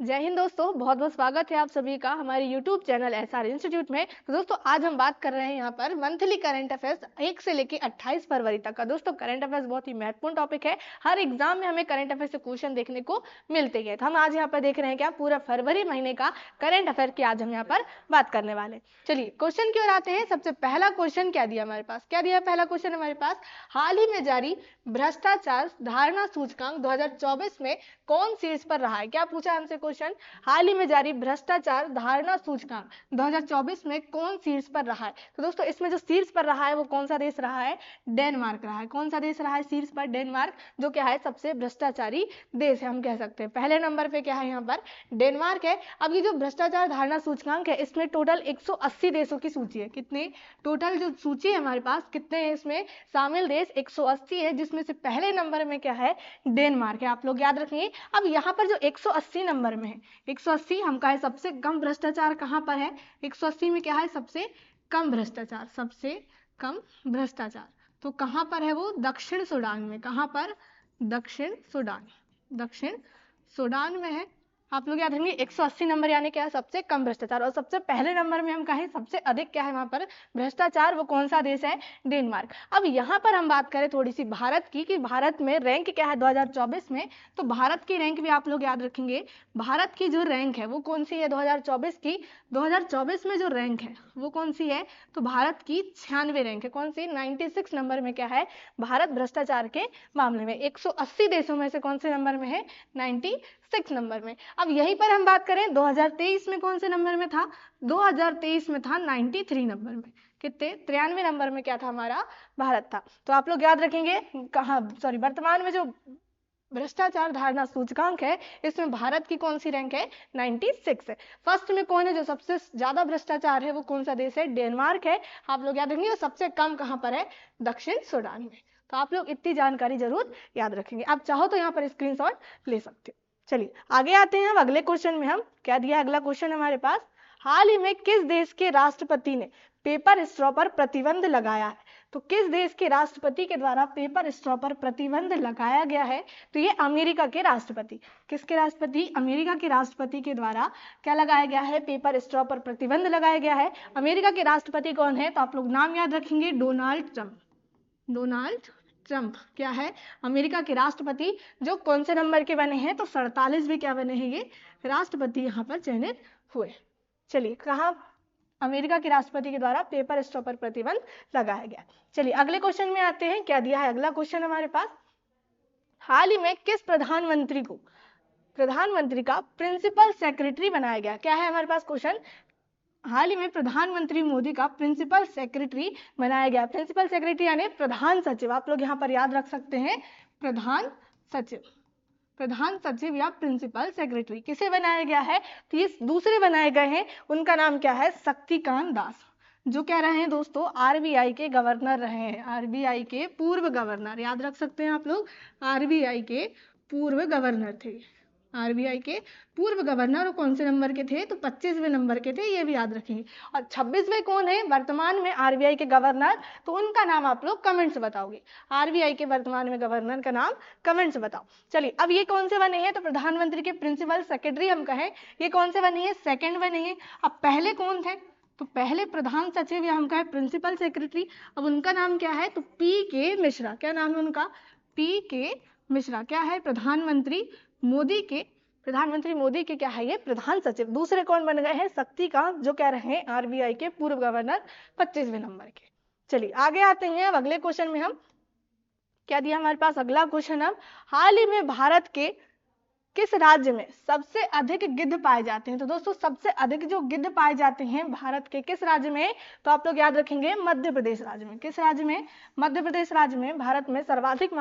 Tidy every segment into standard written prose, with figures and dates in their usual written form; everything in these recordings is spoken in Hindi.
जय हिंद दोस्तों, बहुत बहुत स्वागत है आप सभी का हमारे YouTube चैनल एसआर इंस्टीट्यूट में। तो दोस्तों आज हम बात कर रहे हैं यहाँ पर मंथली करंट अफेयर्स 1 से लेकर 28 फरवरी तक का। दोस्तों करंट अफेयर्स बहुत ही महत्वपूर्ण टॉपिक है। हर एग्जाम में हमें करंट अफेयर्स से क्वेश्चन देखने को मिलते हैं। तो हम आज यहाँ पर देख रहे हैं क्या पूरा फरवरी महीने का करंट अफेयर की आज हम यहाँ पर बात करने वाले। चलिए क्वेश्चन की ओर आते हैं। सबसे पहला क्वेश्चन क्या दिया हमारे पास, क्या दिया पहला क्वेश्चन हमारे पास, हाल ही में जारी भ्रष्टाचार धारणा सूचकांक 2024 में कौन शीर्ष पर रहा है। क्या पूछा हमसे क्वेश्चन, हाल ही में जारी भ्रष्टाचार धारणा सूचकांक 2024 में कौन शीर्ष पर रहा है। तो दोस्तों इसमें जो शीर्ष पर रहा है वो कौन सा देश रहा है, डेनमार्क रहा है। कौन सा देश रहा है शीर्ष पर, डेनमार्क, जो क्या है सबसे भ्रष्टाचारी देश है हम कह सकते हैं। पहले नंबर पे क्या है यहाँ पर डेनमार्क है। अब ये जो भ्रष्टाचार धारणा सूचकांक है इसमें टोटल 180 देशों की सूची है। कितने टोटल जो सूची है हमारे पास, कितने हैं इसमें शामिल देश, 180 है, जिसमें से पहले नंबर में क्या है डेनमार्क है। आप लोग याद रखिए। अब यहाँ पर जो 180 नंबर में है, 180 हम कहा है सबसे कम भ्रष्टाचार कहाँ पर है, 180 में क्या है सबसे कम भ्रष्टाचार, सबसे कम भ्रष्टाचार तो कहाँ पर है वो, दक्षिण सूडान में। कहाँ पर, दक्षिण सूडान, दक्षिण सूडान में है। आप लोग याद रखेंगे 180 नंबर यानी क्या है सबसे कम भ्रष्टाचार। और सबसे पहले नंबर में हम कहें सबसे अधिक क्या है वहां पर भ्रष्टाचार, वो कौन सा देश है, डेनमार्क। अब यहाँ पर हम बात करें थोड़ी सी भारत की कि भारत में रैंक क्या है 2024 में। तो भारत की रैंक भी आप लोग याद रखेंगे। भारत की जो रैंक है वो कौन सी है 2024 की, 2024 में जो रैंक है वो कौन सी है, तो भारत की 96 रैंक है। कौन सी, 96 नंबर में क्या है भारत भ्रष्टाचार के मामले में। 180 देशों में से कौन से नंबर में है, 96 नंबर में। अब यहीं पर हम बात करें 2023 में कौन से नंबर में था, 2023 में था 93 नंबर में। कितने, 93 नंबर में क्या था हमारा भारत था। तो आप लोग याद रखेंगे कहाँ, सॉरी, वर्तमान में जो भ्रष्टाचार धारणा सूचकांक है इसमें भारत की कौन सी रैंक है, 96 है। फर्स्ट में कौन है जो सबसे ज्यादा भ्रष्टाचार है, वो कौन सा देश है, डेनमार्क है। आप लोग याद रखेंगे। सबसे कम कहाँ पर है, दक्षिण सूडान में। तो आप लोग इतनी जानकारी जरूर याद रखेंगे। आप चाहो तो यहाँ पर स्क्रीनशॉट ले सकते हो। चलिए आगे आते हैं। अब अगले क्वेश्चन में हम क्या दिया, अगला क्वेश्चन हमारे पास, हाल ही में किस देश के राष्ट्रपति ने पेपर स्ट्रॉ पर प्रतिबंध लगाया है। तो किस देश के राष्ट्रपति के द्वारा पेपर स्ट्रॉ पर प्रतिबंध लगाया गया है, तो ये अमेरिका के राष्ट्रपति, किसके राष्ट्रपति, अमेरिका के राष्ट्रपति के द्वारा क्या लगाया गया है, पेपर स्ट्रॉ पर प्रतिबंध लगाया गया है। अमेरिका के राष्ट्रपति कौन है, तो आप लोग नाम याद रखेंगे, डोनाल्ड ट्रंप। डोनाल्ड ट्रंप क्या है अमेरिका के राष्ट्रपति, जो कौन से नंबर के बने हैं, तो 47वें क्या बने हैं ये राष्ट्रपति यहाँ पर चयनित हुए। चलिए कहाँ, अमेरिका के राष्ट्रपति के द्वारा पेपर स्ट्रॉ पर प्रतिबंध लगाया गया। चलिए अगले क्वेश्चन में आते हैं। क्या दिया है अगला क्वेश्चन हमारे पास, हाल ही में किस प्रधानमंत्री को प्रधानमंत्री का प्रिंसिपल सेक्रेटरी बनाया गया। क्या है हमारे पास क्वेश्चन, हाल ही में प्रधानमंत्री मोदी का प्रिंसिपल सेक्रेटरी बनाया गया। प्रिंसिपल सेक्रेटरी यानी प्रधान सचिव। आप लोग यहाँ पर याद रख सकते हैं प्रधान सचिव, प्रधान सचिव या प्रिंसिपल सेक्रेटरी किसे बनाया गया है, तो ये दूसरे बनाए गए हैं। उनका नाम क्या है, शक्तिकांत दास, जो क्या रहे हैं दोस्तों, आरबीआई के गवर्नर रहे हैं, आरबीआई के पूर्व गवर्नर। याद रख सकते हैं आप लोग, आरबीआई के पूर्व गवर्नर थे, आरबीआई के पूर्व गवर्नर। और कौन से नंबर के थे, तो 25वें नंबर के थे, ये भी याद रखेंगे। और 26वें कौन है वर्तमान में आरबीआई के गवर्नर, तो उनका नाम आप लोग कमेंट से बताओगे। आरबीआई के वर्तमान में गवर्नर का नाम कमेंट से बताओ। चलिए अब ये कौन से बने हैं, तो प्रधानमंत्री के प्रिंसिपल सेक्रेटरी हम कहें, ये कौन से बने हैं, सेकंड बने हैं। अब पहले कौन थे, तो पहले प्रधान सचिव या हम कहें प्रिंसिपल सेक्रेटरी। अब उनका नाम क्या है, तो पी के मिश्रा। क्या नाम है उनका, पी के मिश्रा। क्या है, प्रधानमंत्री मोदी के क्या है ये प्रधान सचिव। दूसरे कौन बन गए हैं, शक्तिकांत, जो कह रहे हैं आरबीआई के पूर्व गवर्नर 25वें नंबर के। चलिए आगे आते हैं। अब अगले क्वेश्चन में हम क्या दिया हमारे पास, अगला क्वेश्चन, अब हाल ही में भारत के किस राज्य में सबसे अधिक गिद्ध पाए जाते हैं। तो दोस्तों सबसे अधिक जो गिद्ध पाए जाते हैं भारत के किस राज्य में, तो आप लोग याद रखेंगे मध्य प्रदेश राज्य में। किस राज्य में, मध्य प्रदेश राज्य में। भारत में सर्वाधिक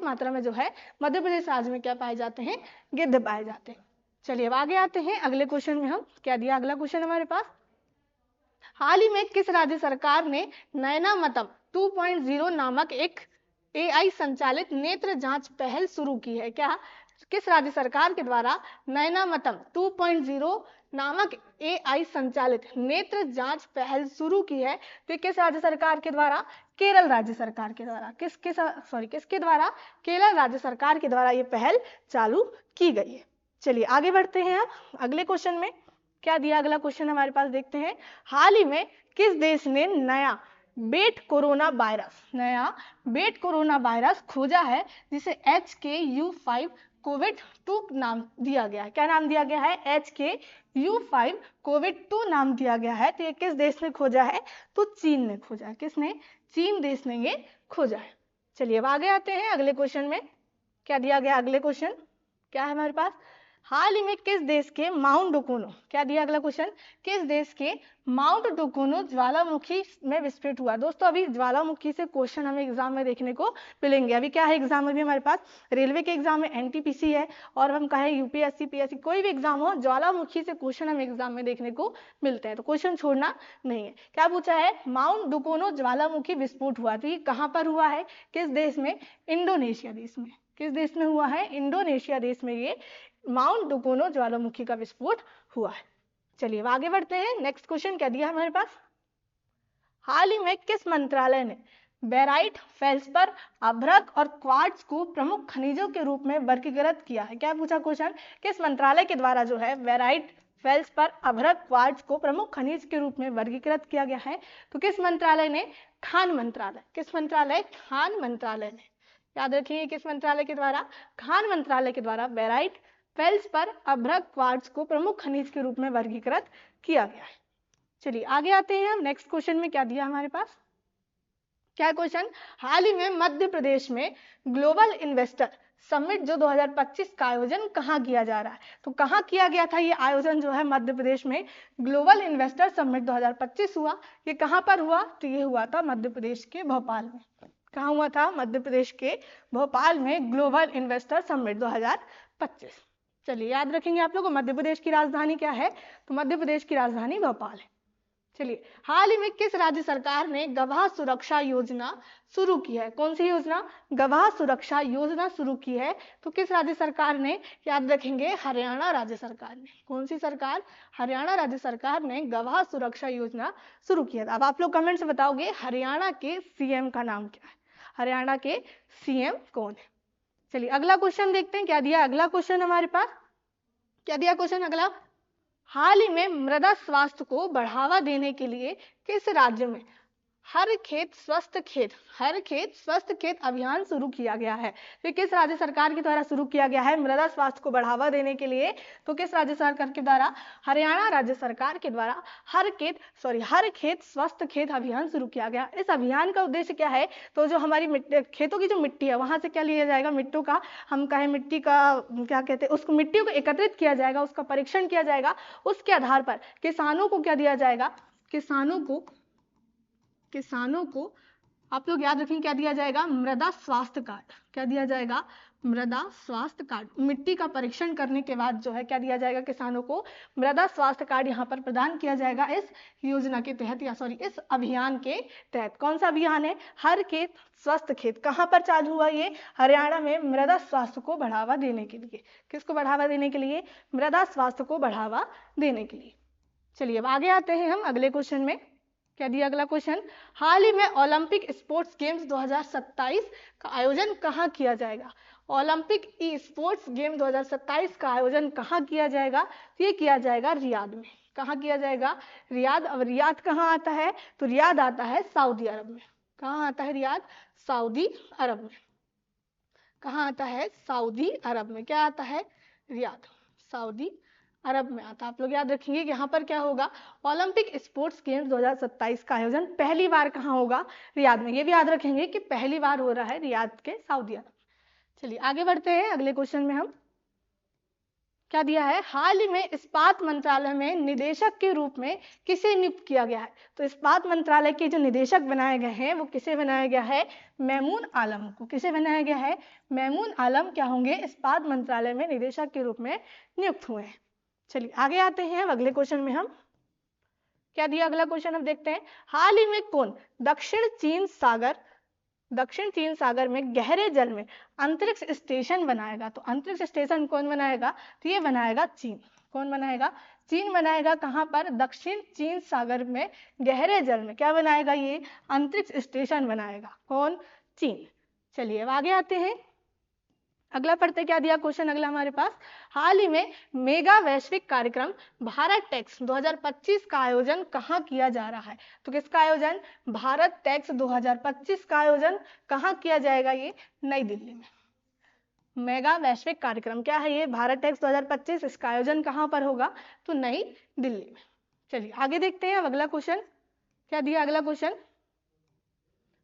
मात्रा में जो है मध्य प्रदेश राज्य में क्या पाए जाते हैं, गिद्ध पाए जाते हैं। चलिए अब आगे आते हैं। अगले क्वेश्चन में हम क्या दिया, अगला क्वेश्चन हमारे पास, हाल ही में किस राज्य सरकार ने नयनामतम 2.0 नामक एक एआई संचालित नेत्र जांच पहल शुरू की है। क्या, किस राज्य सरकार के द्वारा नयनामतम 2.0 नामक एआई संचालित नेत्र जांच पहल शुरू की है, तो किस राज्य सरकार के द्वारा, केरल राज्य सरकार के द्वारा। किसके द्वारा, केरल राज्य सरकार के द्वारा ये पहल चालू की गई है। चलिए आगे बढ़ते हैं अब अगले क्वेश्चन में। क्या दिया अगला क्वेश्चन हमारे पास, देखते हैं। हाल ही में किस देश ने नया बेट कोरोना वायरस खोजा है जिसे HKU5 कोविड-2 नाम दिया गया है? क्या नाम दिया गया है? HKU5 कोविड-2 नाम दिया गया है। तो ये किस देश ने खोजा है? तो चीन ने खोजा है। किसने? चीन देश ने ये खोजा है। चलिए अब आगे आते हैं अगले क्वेश्चन में। क्या दिया गया अगले क्वेश्चन? क्या है हमारे पास? हाल ही में किस देश के माउंट डुकोनो, क्या दिया अगला क्वेश्चन? किस देश के माउंट डुकोनो ज्वालामुखी में विस्फोट हुआ? दोस्तों अभी ज्वालामुखी से क्वेश्चन हमें एग्जाम में देखने को मिलेंगे। अभी क्या है एग्जाम में भी हमारे पास? रेलवे के एग्जाम में NTPC है, और हम कहें UPSC PSC कोई भी एग्जाम हो, ज्वालामुखी से क्वेश्चन हमें एग्जाम में देखने को मिलते हैं, तो क्वेश्चन छोड़ना नहीं है। क्या पूछा है? माउंट डुकोनो ज्वालामुखी विस्फोट हुआ, तो ये कहाँ पर हुआ है? किस देश में? इंडोनेशिया देश में। किस देश में हुआ है? इंडोनेशिया देश में ये माउंट डुकोनो ज्वालामुखी का विस्फोट हुआ है। चलिए अब आगे बढ़ते हैं। नेक्स्ट क्वेश्चन क्या दिया हमारे पास? हाल ही में किस मंत्रालय ने बेराइट, फेल्सपर, अभ्रक और क्वार्ट्ज को प्रमुख खनिजों के रूप में वर्गीकृत किया है? क्या पूछा क्वेश्चन? किस मंत्रालय के द्वारा जो है बेराइट, फेल्सपर, अभ्रक, क्वार्ट्ज को प्रमुख खनिज के रूप में वर्गीकृत किया गया है? तो किस मंत्रालय ने? खान मंत्रालय। किस मंत्रालय? खान मंत्रालय ने। याद रखिए किस मंत्रालय के द्वारा? खान मंत्रालय के द्वारा बेराइट, फेल्सपर, अभ्रक, क्वार्ट्ज को प्रमुख खनिज के रूप में वर्गीकृत किया गया है। चलिए आगे आते हैं हम नेक्स्ट क्वेश्चन में। क्या दिया हमारे पास? क्या क्वेश्चन? हाल ही में मध्य प्रदेश में ग्लोबल इन्वेस्टर समिट जो 2025 का आयोजन कहाँ किया जा रहा है? तो कहाँ किया गया था ये आयोजन जो है मध्य प्रदेश में? ग्लोबल इन्वेस्टर समिट 2025 हुआ। ये कहाँ पर हुआ? तो ये हुआ था मध्य प्रदेश के भोपाल में। कहाँ हुआ था? मध्य प्रदेश के भोपाल में ग्लोबल इन्वेस्टर समिट 2025। चलिए याद रखेंगे आप लोग। मध्य प्रदेश की राजधानी क्या है? तो मध्य प्रदेश की राजधानी भोपाल है। चलिए हाल ही में किस राज्य सरकार ने गवाह सुरक्षा योजना शुरू की है? कौन सी योजना? गवाह सुरक्षा योजना शुरू की है। तो किस राज्य सरकार ने? याद रखेंगे हरियाणा राज्य सरकार ने। कौन सी सरकार? हरियाणा राज्य सरकार ने गवाह सुरक्षा योजना शुरू की है। अब आप लोग कमेंट से बताओगे हरियाणा के CM का नाम क्या है? हरियाणा के CM कौन है? चलिए अगला क्वेश्चन देखते हैं। क्या दिया अगला क्वेश्चन हमारे पास? क्या दिया क्वेश्चन अगला? हाल ही में मृदा स्वास्थ्य को बढ़ावा देने के लिए किस राज्य में हर खेत स्वस्थ खेत अभियान शुरू किया गया है? तो किस राज्य सरकार के द्वारा शुरू किया गया है मृदा स्वास्थ्य को बढ़ावा देने के लिए? तो किस राज्य सरकार के द्वारा? हरियाणा राज्य सरकार के द्वारा हर खेत स्वस्थ खेत अभियान शुरू किया गया। इस अभियान का उद्देश्य क्या है? तो जो हमारी खेतों की जो मिट्टी है वहां से क्या लिया जाएगा? मिट्टों का, हम कहें मिट्टी का क्या कहते हैं उसको, मिट्टी को एकत्रित किया जाएगा, उसका परीक्षण किया जाएगा। उसके आधार पर किसानों को क्या दिया जाएगा? किसानों को आप लोग याद रखें क्या दिया जाएगा? मृदा स्वास्थ्य कार्ड। क्या दिया जाएगा? मृदा स्वास्थ्य कार्ड। मिट्टी का परीक्षण करने के बाद जो है क्या दिया जाएगा? किसानों को मृदा स्वास्थ्य कार्ड यहाँ पर प्रदान किया जाएगा इस योजना के तहत, या इस अभियान के तहत। कौन सा अभियान है? हर खेत स्वस्थ खेत। कहाँ पर चालू हुआ ये? हरियाणा में, मृदा स्वास्थ्य को बढ़ावा देने के लिए। किसको बढ़ावा देने के लिए? मृदा स्वास्थ्य को बढ़ावा देने के लिए। चलिए अब आगे आते हैं हम अगले क्वेश्चन में। क्या दिया अगला क्वेश्चन? हाल ही में ओलंपिक स्पोर्ट्स गेम्स 2027 का आयोजन कहाँ किया जाएगा? ओलंपिक स्पोर्ट्स गेम 2027 का आयोजन कहाँ किया जाएगा? तो ये किया जाएगा रियाद में। कहाँ किया जाएगा? रियाद। अब रियाद कहाँ आता है? तो रियाद आता है सऊदी अरब में। कहाँ आता है रियाद? सऊदी अरब में। कहाँ आता है? सऊदी अरब में। क्या आता है? रियाद, सऊदी अरब में आता। आप लोग याद रखेंगे यहाँ पर क्या होगा? ओलंपिक स्पोर्ट्स गेम्स 2027 का आयोजन पहली बार कहाँ होगा? रियाद में। ये भी याद रखेंगे कि पहली बार हो रहा है रियाद के सऊदी अरब। चलिए आगे बढ़ते हैं अगले क्वेश्चन में। हम क्या दिया है? हाल ही में इस्पात मंत्रालय में निदेशक के रूप में किसे नियुक्त किया गया है? तो इस्पात मंत्रालय के जो निदेशक बनाए गए हैं वो किसे बनाया गया है? मेमून आलम को। किसे बनाया गया है? मेमून आलम क्या होंगे? इस्पात मंत्रालय में निदेशक के रूप में नियुक्त हुए हैं। चलिए आगे आते हैं अगले क्वेश्चन में। हम क्या दिया अगला क्वेश्चन हम देखते हैं। हाल ही में कौन दक्षिण चीन सागर में गहरे जल में अंतरिक्ष स्टेशन बनाएगा? तो अंतरिक्ष स्टेशन कौन बनाएगा? तो ये बनाएगा चीन। कौन बनाएगा? चीन बनाएगा। कहाँ पर? दक्षिण चीन सागर में गहरे जल में क्या बनाएगा? ये अंतरिक्ष स्टेशन बनाएगा। कौन? चीन। चलिए अब आगे आते हैं अगला पढ़ते, क्या दिया क्वेश्चन अगला हमारे पास। हाल ही में मेगा वैश्विक कार्यक्रम भारत टेक्स 2025 का आयोजन कहाँ किया जा रहा है? तो किसका आयोजन? भारत टेक्स 2025 का आयोजन कहाँ किया जाएगा? ये नई दिल्ली में। मेगा वैश्विक कार्यक्रम क्या है ये? भारत टेक्स 2025। इसका आयोजन कहाँ पर होगा? तो नई दिल्ली में। चलिए आगे देखते हैं अब अगला क्वेश्चन। क्या दिया अगला क्वेश्चन?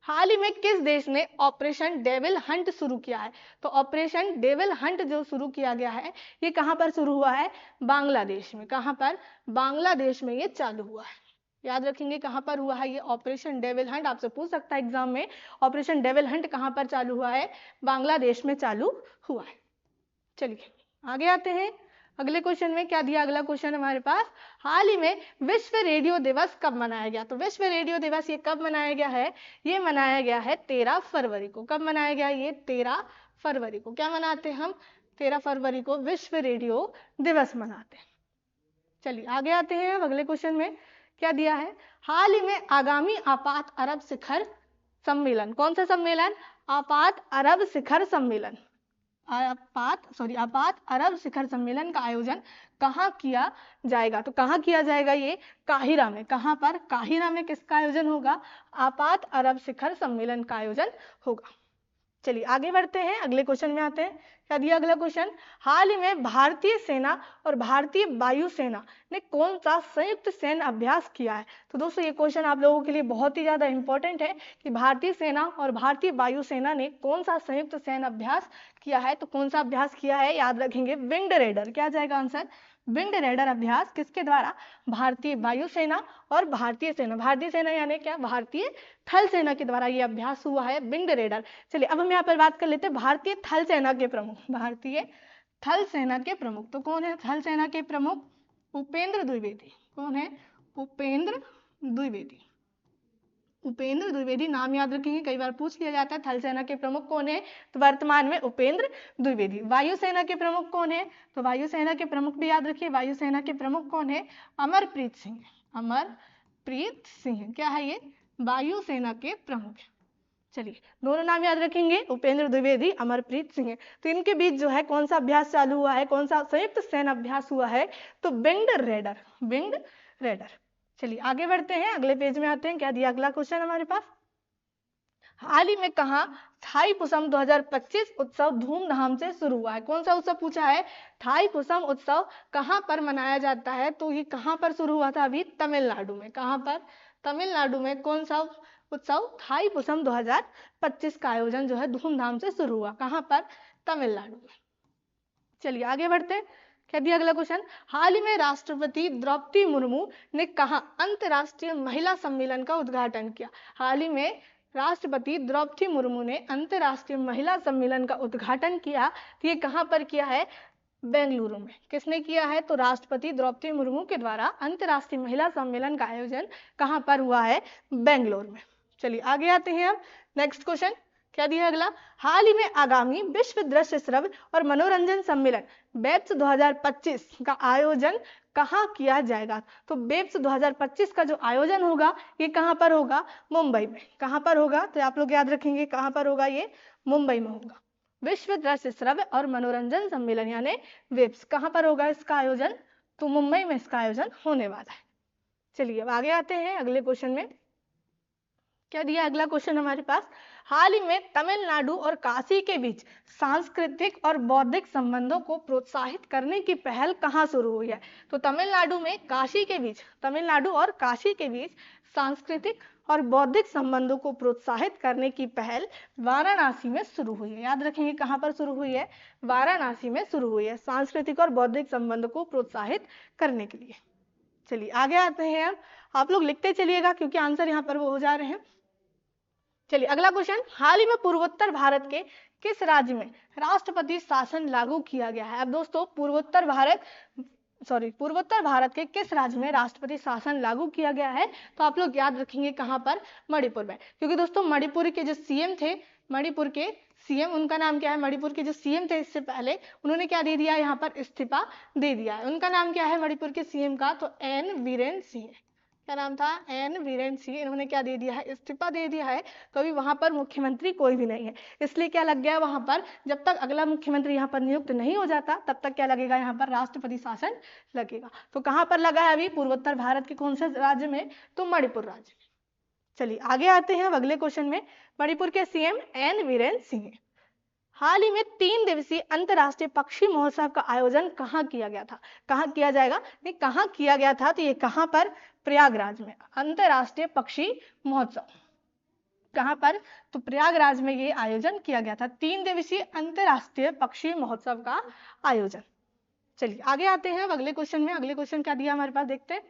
हाल ही में किस देश ने ऑपरेशन डेविल हंट शुरू किया है? तो ऑपरेशन डेविल हंट जो शुरू किया गया है ये कहां पर शुरू हुआ है? बांग्लादेश में। कहां पर? बांग्लादेश में ये चालू हुआ है। याद रखेंगे कहां पर हुआ है ये ऑपरेशन डेविल हंट। आपसे पूछ सकता है एग्जाम में, ऑपरेशन डेविल हंट कहां पर चालू हुआ है? बांग्लादेश में चालू हुआ है। चलिए आगे आते हैं अगले क्वेश्चन में। क्या दिया अगला क्वेश्चन हमारे पास? हाल ही में विश्व रेडियो दिवस कब मनाया गया? तो विश्व रेडियो दिवस ये कब मनाया गया है? ये मनाया गया है 13 फरवरी को। कब मनाया गया ये? 13 फरवरी को। क्या मनाते हैं हम? 13 फरवरी को विश्व रेडियो दिवस मनाते हैं। चलिए आगे आते हैं अब अगले क्वेश्चन में। क्या दिया है? हाल ही में आगामी आपात अरब शिखर सम्मेलन, कौन सा सम्मेलन? आपात अरब शिखर सम्मेलन, आपात अरब शिखर सम्मेलन का आयोजन कहाँ किया जाएगा? तो कहाँ किया जाएगा ये? काहिरा में। कहाँ पर? काहिरा में। किसका आयोजन होगा? आपात अरब शिखर सम्मेलन का आयोजन होगा। चलिए आगे बढ़ते हैं अगले क्वेश्चन में आते हैं। क्या दिया अगला क्वेश्चन? हाल ही में भारतीय सेना और भारतीय वायुसेना ने कौन सा संयुक्त सैन्य अभ्यास किया है? तो दोस्तों ये क्वेश्चन आप लोगों के लिए बहुत ही ज्यादा इंपॉर्टेंट है कि भारतीय सेना और भारतीय वायुसेना ने कौन सा संयुक्त सैन्य अभ्यास किया है। तो कौन सा अभ्यास किया है? याद रखेंगे विंड रेडर। क्या जाएगा आंसर? विंड रेडर अभ्यास। किसके द्वारा? भारतीय वायुसेना और भारतीय सेना। भारतीय सेना यानी क्या? भारतीय थल सेना के द्वारा ये अभ्यास हुआ है, विंड रेडर। चलिए अब हम यहाँ पर बात कर लेते हैं भारतीय थल सेना के प्रमुख। भारतीय थल सेना के प्रमुख तो कौन है? थल सेना के प्रमुख उपेंद्र द्विवेदी। कौन है? उपेंद्र द्विवेदी। उपेंद्र द्विवेदी नाम याद रखेंगे, कई बार पूछ लिया जाता है। थल सेना के प्रमुख कौन है? तो वर्तमान में उपेंद्र द्विवेदी। वायुसेना के प्रमुख कौन है? तो वायुसेना के प्रमुख भी याद रखिए, वायुसेना के प्रमुख कौन है? अमरप्रीत सिंह। अमरप्रीत सिंह क्या है ये? वायुसेना के प्रमुख। चलिए दोनों नाम याद रखेंगे, उपेंद्र द्विवेदी, अमरप्रीत सिंह। तो इनके बीच जो है कौन सा अभ्यास चालू हुआ है? कौन सा संयुक्त सैन्य अभ्यास हुआ है? तो विंड रेडर। Wind raider. चलिए आगे बढ़ते हैं अगले पेज में आते हैं। क्या दिया अगला क्वेश्चन हमारे पास? हाल ही में कहा थाईपुसम 2025 उत्सव धूमधाम से शुरू हुआ है? कौन सा उत्सव पूछा है? थाईपुसम उत्सव कहां पर मनाया जाता है? तो ये कहां पर शुरू हुआ था? अभी तमिलनाडु में। कहां पर? तमिलनाडु में। कौन सा उत्सव? थाईपुसम 2025 का आयोजन जो है धूमधाम से शुरू हुआ। कहां पर? तमिलनाडु में। चलिए आगे बढ़ते हैं। क्या दिया अगला क्वेश्चन? हाल ही में राष्ट्रपति द्रौपदी मुर्मू ने कहा अंतर्राष्ट्रीय महिला सम्मेलन का उद्घाटन किया? हाल ही में राष्ट्रपति द्रौपदी मुर्मू ने अंतर्राष्ट्रीय महिला सम्मेलन का उद्घाटन किया। तो ये कहां पर किया है? बेंगलुरु में। किसने किया है? तो राष्ट्रपति द्रौपदी मुर्मू के द्वारा अंतर्राष्ट्रीय महिला सम्मेलन का आयोजन कहां पर हुआ है? बेंगलुरु में। चलिए आगे आते हैं अब नेक्स्ट क्वेश्चन। क्या दिया अगला? हाल ही में आगामी विश्व दृश्य श्रव्य और मनोरंजन सम्मेलन बेप्स 2025 का आयोजन कहाँ किया जाएगा? तो बेप्स 2025 का जो आयोजन होगा ये कहाँ पर होगा? मुंबई में। कहाँ पर होगा? तो आप लोग याद रखेंगे कहाँ पर होगा ये? मुंबई में होगा। विश्व दृश्य श्रव्य और मनोरंजन सम्मेलन यानी वेब्स कहाँ पर होगा इसका आयोजन? तो मुंबई में इसका आयोजन होने वाला है। चलिए अब आगे आते हैं अगले क्वेश्चन में। क्या दिया अगला क्वेश्चन हमारे पास? हाल ही में तमिलनाडु और काशी के बीच सांस्कृतिक और बौद्धिक संबंधों को प्रोत्साहित करने की पहल कहाँ शुरू हुई है? तो तमिलनाडु में काशी के बीच, तमिलनाडु और काशी के बीच सांस्कृतिक और बौद्धिक संबंधों को प्रोत्साहित करने की पहल वाराणसी में शुरू हुई है। याद रखेंगे कहाँ पर शुरू हुई है? वाराणसी में शुरू हुई है, सांस्कृतिक और बौद्धिक संबंधों को प्रोत्साहित करने के लिए। चलिए आगे आते हैं। अब आप लोग लिखते चलिएगा क्योंकि आंसर यहाँ पर वो हो जा रहे हैं। चलिए अगला क्वेश्चन। हाल ही में पूर्वोत्तर भारत के किस राज्य में राष्ट्रपति शासन लागू किया गया है? अब दोस्तों पूर्वोत्तर भारत के किस राज्य में राष्ट्रपति शासन लागू किया गया है? तो आप लोग याद रखेंगे कहां पर? मणिपुर में। क्योंकि दोस्तों मणिपुर के जो सीएम थे, मणिपुर के सीएम, उनका नाम क्या है? मणिपुर के जो सीएम थे इससे पहले उन्होंने क्या दे दिया? यहाँ पर इस्तीफा दे दिया है। उनका नाम क्या है मणिपुर के सीएम का? तो एन वीरेन सिंह। क्या नाम था, एन वीरेंद्र सिंह, इन्होंने क्या दे दिया है, इस्तीफा दे दिया है। तो अभी वहां पर मुख्यमंत्री कोई भी नहीं है, इसलिए क्या लग गया वहां पर, जब तक अगला मुख्यमंत्री यहाँ पर नियुक्त नहीं हो जाता तब तक क्या लगेगा, यहाँ पर राष्ट्रपति शासन लगेगा। तो कहाँ पर लगा है अभी, पूर्वोत्तर भारत के कौन से राज्य में, तो मणिपुर राज्य में। चलिए आगे आते हैं अब अगले क्वेश्चन में। मणिपुर के सीएम एन वीरेंद्र सिंह। हाल ही में 3 दिवसीय अंतर्राष्ट्रीय पक्षी महोत्सव का आयोजन कहाँ किया गया था, कहाँ किया जाएगा, नहीं कहाँ किया गया था, तो ये कहाँ पर, प्रयागराज में। अंतर्राष्ट्रीय पक्षी महोत्सव कहाँ पर, तो प्रयागराज में ये आयोजन किया गया था, 3 दिवसीय अंतर्राष्ट्रीय पक्षी महोत्सव का आयोजन। चलिए आगे आते हैं अब अगले क्वेश्चन में। अगले क्वेश्चन क्या दिया हमारे पास, देखते हैं।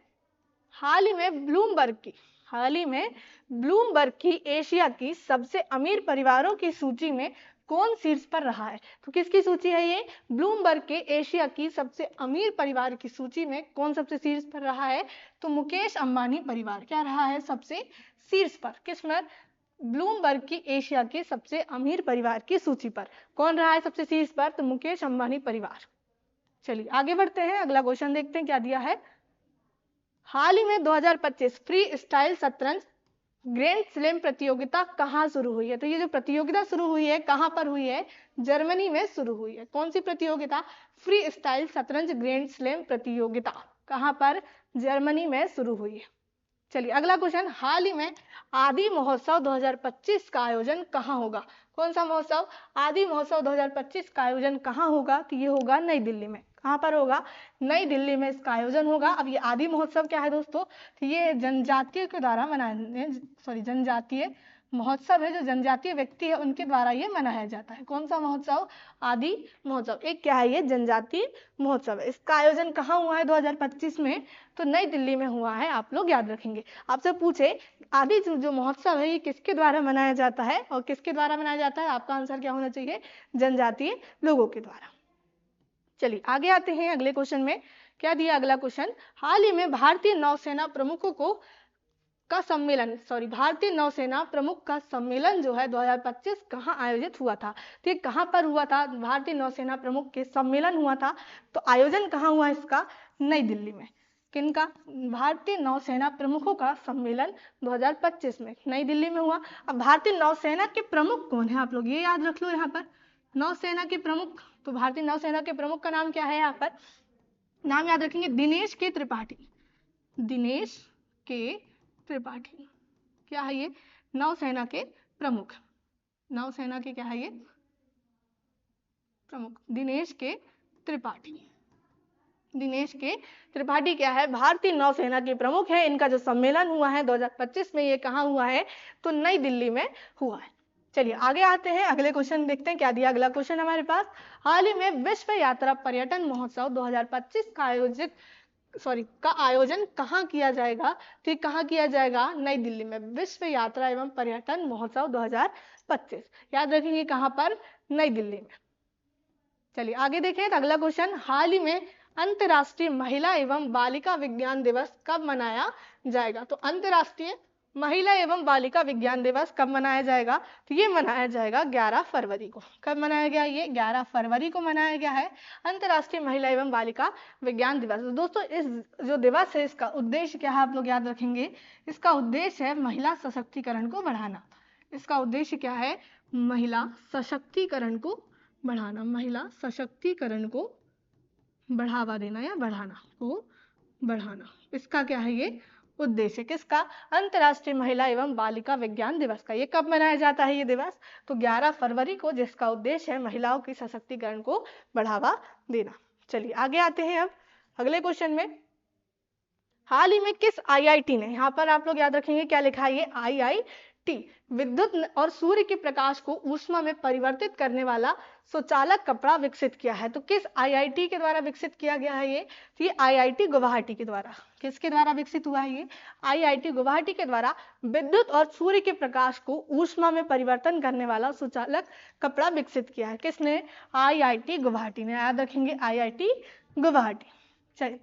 हाल ही में ब्लूमबर्ग की एशिया की सबसे अमीर परिवारों की सूची में कौन शीर्ष पर रहा है, तो किसकी सूची है ये, ब्लूमबर्ग के एशिया की सबसे अमीर परिवार की सूची में कौन सबसे शीर्ष पर रहा है, तो मुकेश अंबानी परिवार क्या रहा है सबसे शीर्ष पर, किस पर, ब्लूमबर्ग की एशिया के सबसे अमीर परिवार की सूची पर कौन रहा है सबसे शीर्ष पर, तो मुकेश अंबानी परिवार। चलिए आगे बढ़ते हैं, अगला क्वेश्चन देखते हैं क्या दिया है। हाल ही में 2025 फ्री स्टाइल शतरंज ग्रैंड स्लैम प्रतियोगिता कहाँ शुरू हुई है, तो ये जो प्रतियोगिता शुरू हुई है कहाँ पर हुई है, जर्मनी में शुरू हुई है। कौन सी प्रतियोगिता, फ्री स्टाइल शतरंज ग्रैंड स्लैम प्रतियोगिता कहाँ पर, जर्मनी में शुरू हुई है। चलिए अगला क्वेश्चन, हाल ही में आदि महोत्सव 2025 का आयोजन कहाँ होगा, कौन सा महोत्सव, आदि महोत्सव 2025 का आयोजन कहाँ होगा, तो ये होगा नई दिल्ली में। कहाँ पर होगा, नई दिल्ली में इसका आयोजन होगा। अब ये आदि महोत्सव क्या है दोस्तों, तो ये जनजातीय के द्वारा जनजातीय महोत्सव है, जो जनजातीय व्यक्ति है उनके द्वारा ये मनाया जाता है। कौन सा महोत्सव, आदि महोत्सव, एक क्या है ये, जनजातीय महोत्सव है। इसका आयोजन कहाँ हुआ है 2025 में, तो नई दिल्ली में हुआ है, आप लोग याद रखेंगे। आपसे पूछे आदि जो महोत्सव है ये किसके द्वारा मनाया जाता है, और किसके द्वारा मनाया जाता है, आपका आंसर क्या होना चाहिए, जनजातीय लोगों के द्वारा। चलिए आगे आते हैं अगले क्वेश्चन में। क्या दिया अगला क्वेश्चन, हाल ही में भारतीय नौसेना प्रमुखों का सम्मेलन जो है 2025 कहाँ आयोजित हुआ था, तो ये कहाँ पर हुआ था, भारतीय नौसेना प्रमुख के सम्मेलन हुआ था। तो आयोजन कहाँ हुआ इसका, नई दिल्ली में। किनका, भारतीय नौसेना प्रमुखों का सम्मेलन 2025 में नई दिल्ली में हुआ। अब भारतीय नौसेना के प्रमुख कौन है, आप लोग ये याद रख लो, यहाँ पर नौसेना के प्रमुख, तो भारतीय नौसेना के प्रमुख का नाम क्या है, यहाँ पर नाम याद रखेंगे, दिनेश के त्रिपाठी। दिनेश के त्रिपाठी क्या है ये, नौसेना के प्रमुख, नौसेना के क्या है ये प्रमुख, दिनेश के त्रिपाठी। दिनेश के त्रिपाठी क्या है, भारतीय नौसेना के प्रमुख है। इनका जो सम्मेलन हुआ है 2025 में, ये कहाँ हुआ है, तो नई दिल्ली में हुआ है। चलिए आगे आते हैं, अगले क्वेश्चन देखते हैं क्या दिया अगला क्वेश्चन हमारे पास। हाल ही में विश्व यात्रा पर्यटन महोत्सव 2025 का आयोजन कहाँ किया जाएगा, तो कहाँ किया जाएगा, नई दिल्ली में। विश्व यात्रा एवं पर्यटन महोत्सव 2025 याद रखेंगे कहाँ पर, नई दिल्ली में। चलिए आगे देखें, अगला क्वेश्चन, हाल ही में अंतर्राष्ट्रीय महिला एवं बालिका विज्ञान दिवस कब मनाया जाएगा, तो अंतर्राष्ट्रीय महिला एवं बालिका विज्ञान दिवस कब मनाया जाएगा, तो ये मनाया जाएगा 11 फरवरी को। कब मनाया गया, ये 11 फरवरी को मनाया गया है अंतर्राष्ट्रीय महिला एवं बालिका विज्ञान दिवस। दोस्तों इस जो दिवस है इसका उद्देश्य क्या है, आप लोग याद रखेंगे, इसका उद्देश्य है महिला सशक्तिकरण को बढ़ाना। इसका उद्देश्य क्या है, महिला सशक्तिकरण को बढ़ाना, महिला सशक्तिकरण को बढ़ावा देना या बढ़ाना, इसका क्या है ये उद्देश्य, किसका, अंतर्राष्ट्रीय महिला एवं बालिका विज्ञान दिवस का। ये कब मनाया जाता है ये दिवस, तो 11 फरवरी को, जिसका उद्देश्य है महिलाओं की सशक्तिकरण को बढ़ावा देना। चलिए आगे आते हैं अब अगले क्वेश्चन में। हाल ही में किस आईआईटी ने, यहाँ पर आप लोग याद रखेंगे क्या लिखा है, ये आईआईटी विद्युत और सूर्य के प्रकाश को ऊष्मा में परिवर्तित करने वाला सुचालक कपड़ा विकसित किया है। तो किस आईआईटी के द्वारा विकसित किया गया है ये, तो ये आईआईटी गुवाहाटी के द्वारा। किसके द्वारा विकसित हुआ है ये, आईआईटी गुवाहाटी के द्वारा विद्युत और सूर्य के प्रकाश को ऊष्मा में परिवर्तन करने वाला सुचालक कपड़ा विकसित किया है। किसने, आईआईटी गुवाहाटी ने, याद रखेंगे आईआईटी गुवाहाटी। चलिए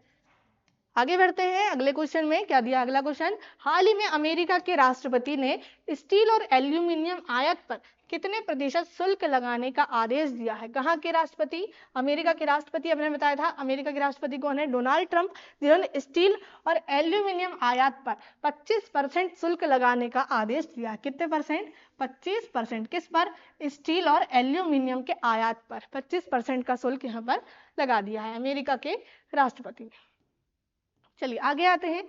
आगे बढ़ते हैं अगले क्वेश्चन में। क्या दिया अगला क्वेश्चन, हाल ही में अमेरिका के राष्ट्रपति ने स्टील और एल्यूमिनियम आयात पर कितने प्रतिशत शुल्क लगाने का आदेश दिया है? कहाँ के राष्ट्रपति? अमेरिका के राष्ट्रपति, अपने बताया था अमेरिका के राष्ट्रपति कौन है? डोनाल्ड ट्रंप, जिन्होंने स्टील और एल्यूमिनियम आयात पर 25% शुल्क लगाने का आदेश दिया है। कितने परसेंट? 25%। किस पर? स्टील और एल्यूमिनियम के आयात पर 25% का शुल्क यहाँ पर लगा दिया है अमेरिका के राष्ट्रपति ने। चलिए आगे आते हैं।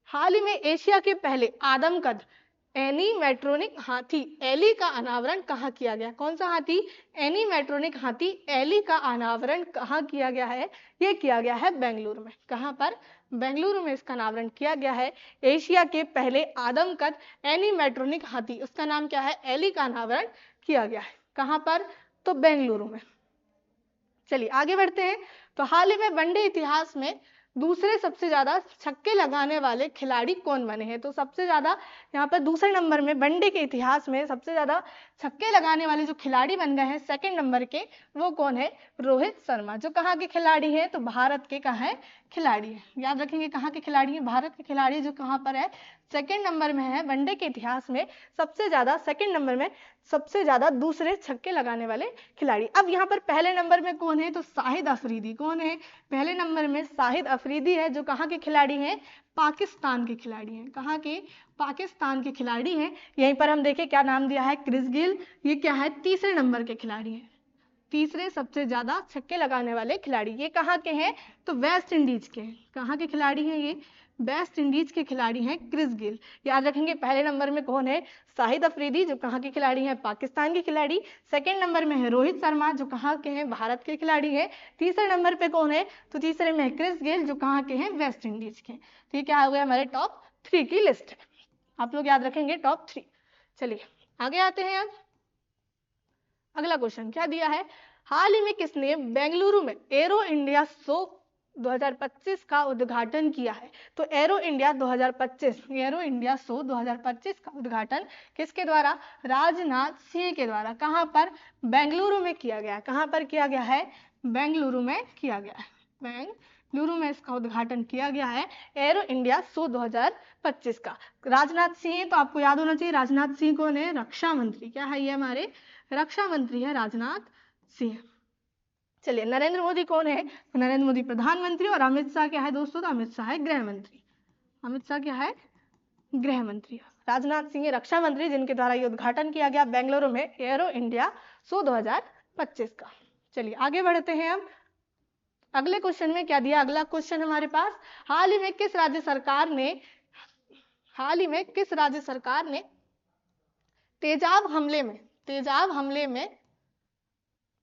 हाल ही में एशिया के पहले आदमकद एनीमेट्रोनिक हाथी एली का अनावरण कहाँ किया गया? कौन सा हाथी? एनीमेट्रोनिक हाथी एली का अनावरण कहाँ किया गया है? ये किया गया है बेंगलुरु में। कहाँ पर? बेंगलुरु में इसका अनावरण किया गया है। एशिया के पहले आदमकद एनीमेट्रोनिक हाथी, उसका नाम क्या है? एली का अनावरण किया गया है। कहाँ पर? तो बेंगलुरु में। चलिए आगे बढ़ते हैं। तो हाल ही में वनडे इतिहास में दूसरे सबसे ज्यादा छक्के लगाने वाले खिलाड़ी कौन बने हैं? तो सबसे ज्यादा यहाँ पर दूसरे नंबर में वनडे के इतिहास में सबसे ज्यादा छक्के लगाने वाले जो खिलाड़ी बन गए हैं सेकंड नंबर के, वो कौन है? रोहित शर्मा। जो कहाँ के खिलाड़ी हैं? तो भारत के कहाँ है? खिलाड़ी है। याद रखेंगे कहाँ के खिलाड़ी हैं? भारत के खिलाड़ी। जो कहाँ पर है? सेकंड नंबर में है। वनडे के इतिहास में सबसे ज्यादा, सेकंड नंबर में सबसे ज्यादा दूसरे छक्के लगाने वाले खिलाड़ी। अब यहाँ पर पहले नंबर में कौन है? तो शाहिद अफरीदी। कौन है पहले नंबर में? शाहिद अफरीदी है। जो कहाँ के खिलाड़ी हैं? पाकिस्तान के खिलाड़ी हैं। कहाँ के? पाकिस्तान के खिलाड़ी हैं। यहीं पर हम देखें क्या नाम दिया है? Chris Gayle. ये क्या है? तीसरे नंबर के खिलाड़ी हैं। तीसरे सबसे ज्यादा छक्के लगाने वाले खिलाड़ी। ये कहाँ के हैं? तो वेस्ट इंडीज के हैं। कहाँ के खिलाड़ी हैं ये? वेस्ट इंडीज के खिलाड़ी हैं क्रिस गेल। याद रखेंगे पहले नंबर में कौन है? शाहिद अफरीदी। जो कहाँ के खिलाड़ी हैं? पाकिस्तान के खिलाड़ी। सेकंड नंबर में है रोहित शर्मा। जो कहाँ के हैं? भारत के खिलाड़ी हैं। तीसरे नंबर पे कौन है? तो तीसरे में है क्रिस गेल। जो कहाँ के हैं? वेस्ट इंडीज के। तो ये क्या हो गया? हमारे टॉप 3 की लिस्ट है। आप लोग याद रखेंगे टॉप 3। चलिए आगे आते हैं। अब अगला क्वेश्चन क्या दिया है, हाल ही में किसने बेंगलुरु में एरो इंडिया शो 2025 का उद्घाटन किया है? तो arrow India 2025, arrow India show 2025 का उद्घाटन किसके द्वारा? राजनाथ सिंह के द्वारा। कहां पर? बेंगलुरु में किया गया। कहां पर किया गया है? बेंगलुरु में किया गया है। बेंगलुरु में इसका उद्घाटन किया गया है एरो इंडिया शो 2025 का। राजनाथ सिंह, तो आपको याद होना चाहिए राजनाथ सिंह कौन है? रक्षा मंत्री। क्या है ये? हमारे रक्षा मंत्री है राजनाथ सिंह। चलिए नरेंद्र मोदी कौन है? तो नरेंद्र मोदी प्रधानमंत्री। और अमित शाह क्या है दोस्तों? तो अमित शाह है गृह मंत्री। अमित शाह क्या है? गृह मंत्री। राजनाथ सिंह रक्षा मंत्री, जिनके द्वारा ये उद्घाटन किया गया बेंगलुरु में एरो इंडिया शो 2025 का। चलिए आगे बढ़ते हैं। हम अगले क्वेश्चन में क्या दिया? अगला क्वेश्चन हमारे पास, हाल ही में किस राज्य सरकार ने तेजाब हमले में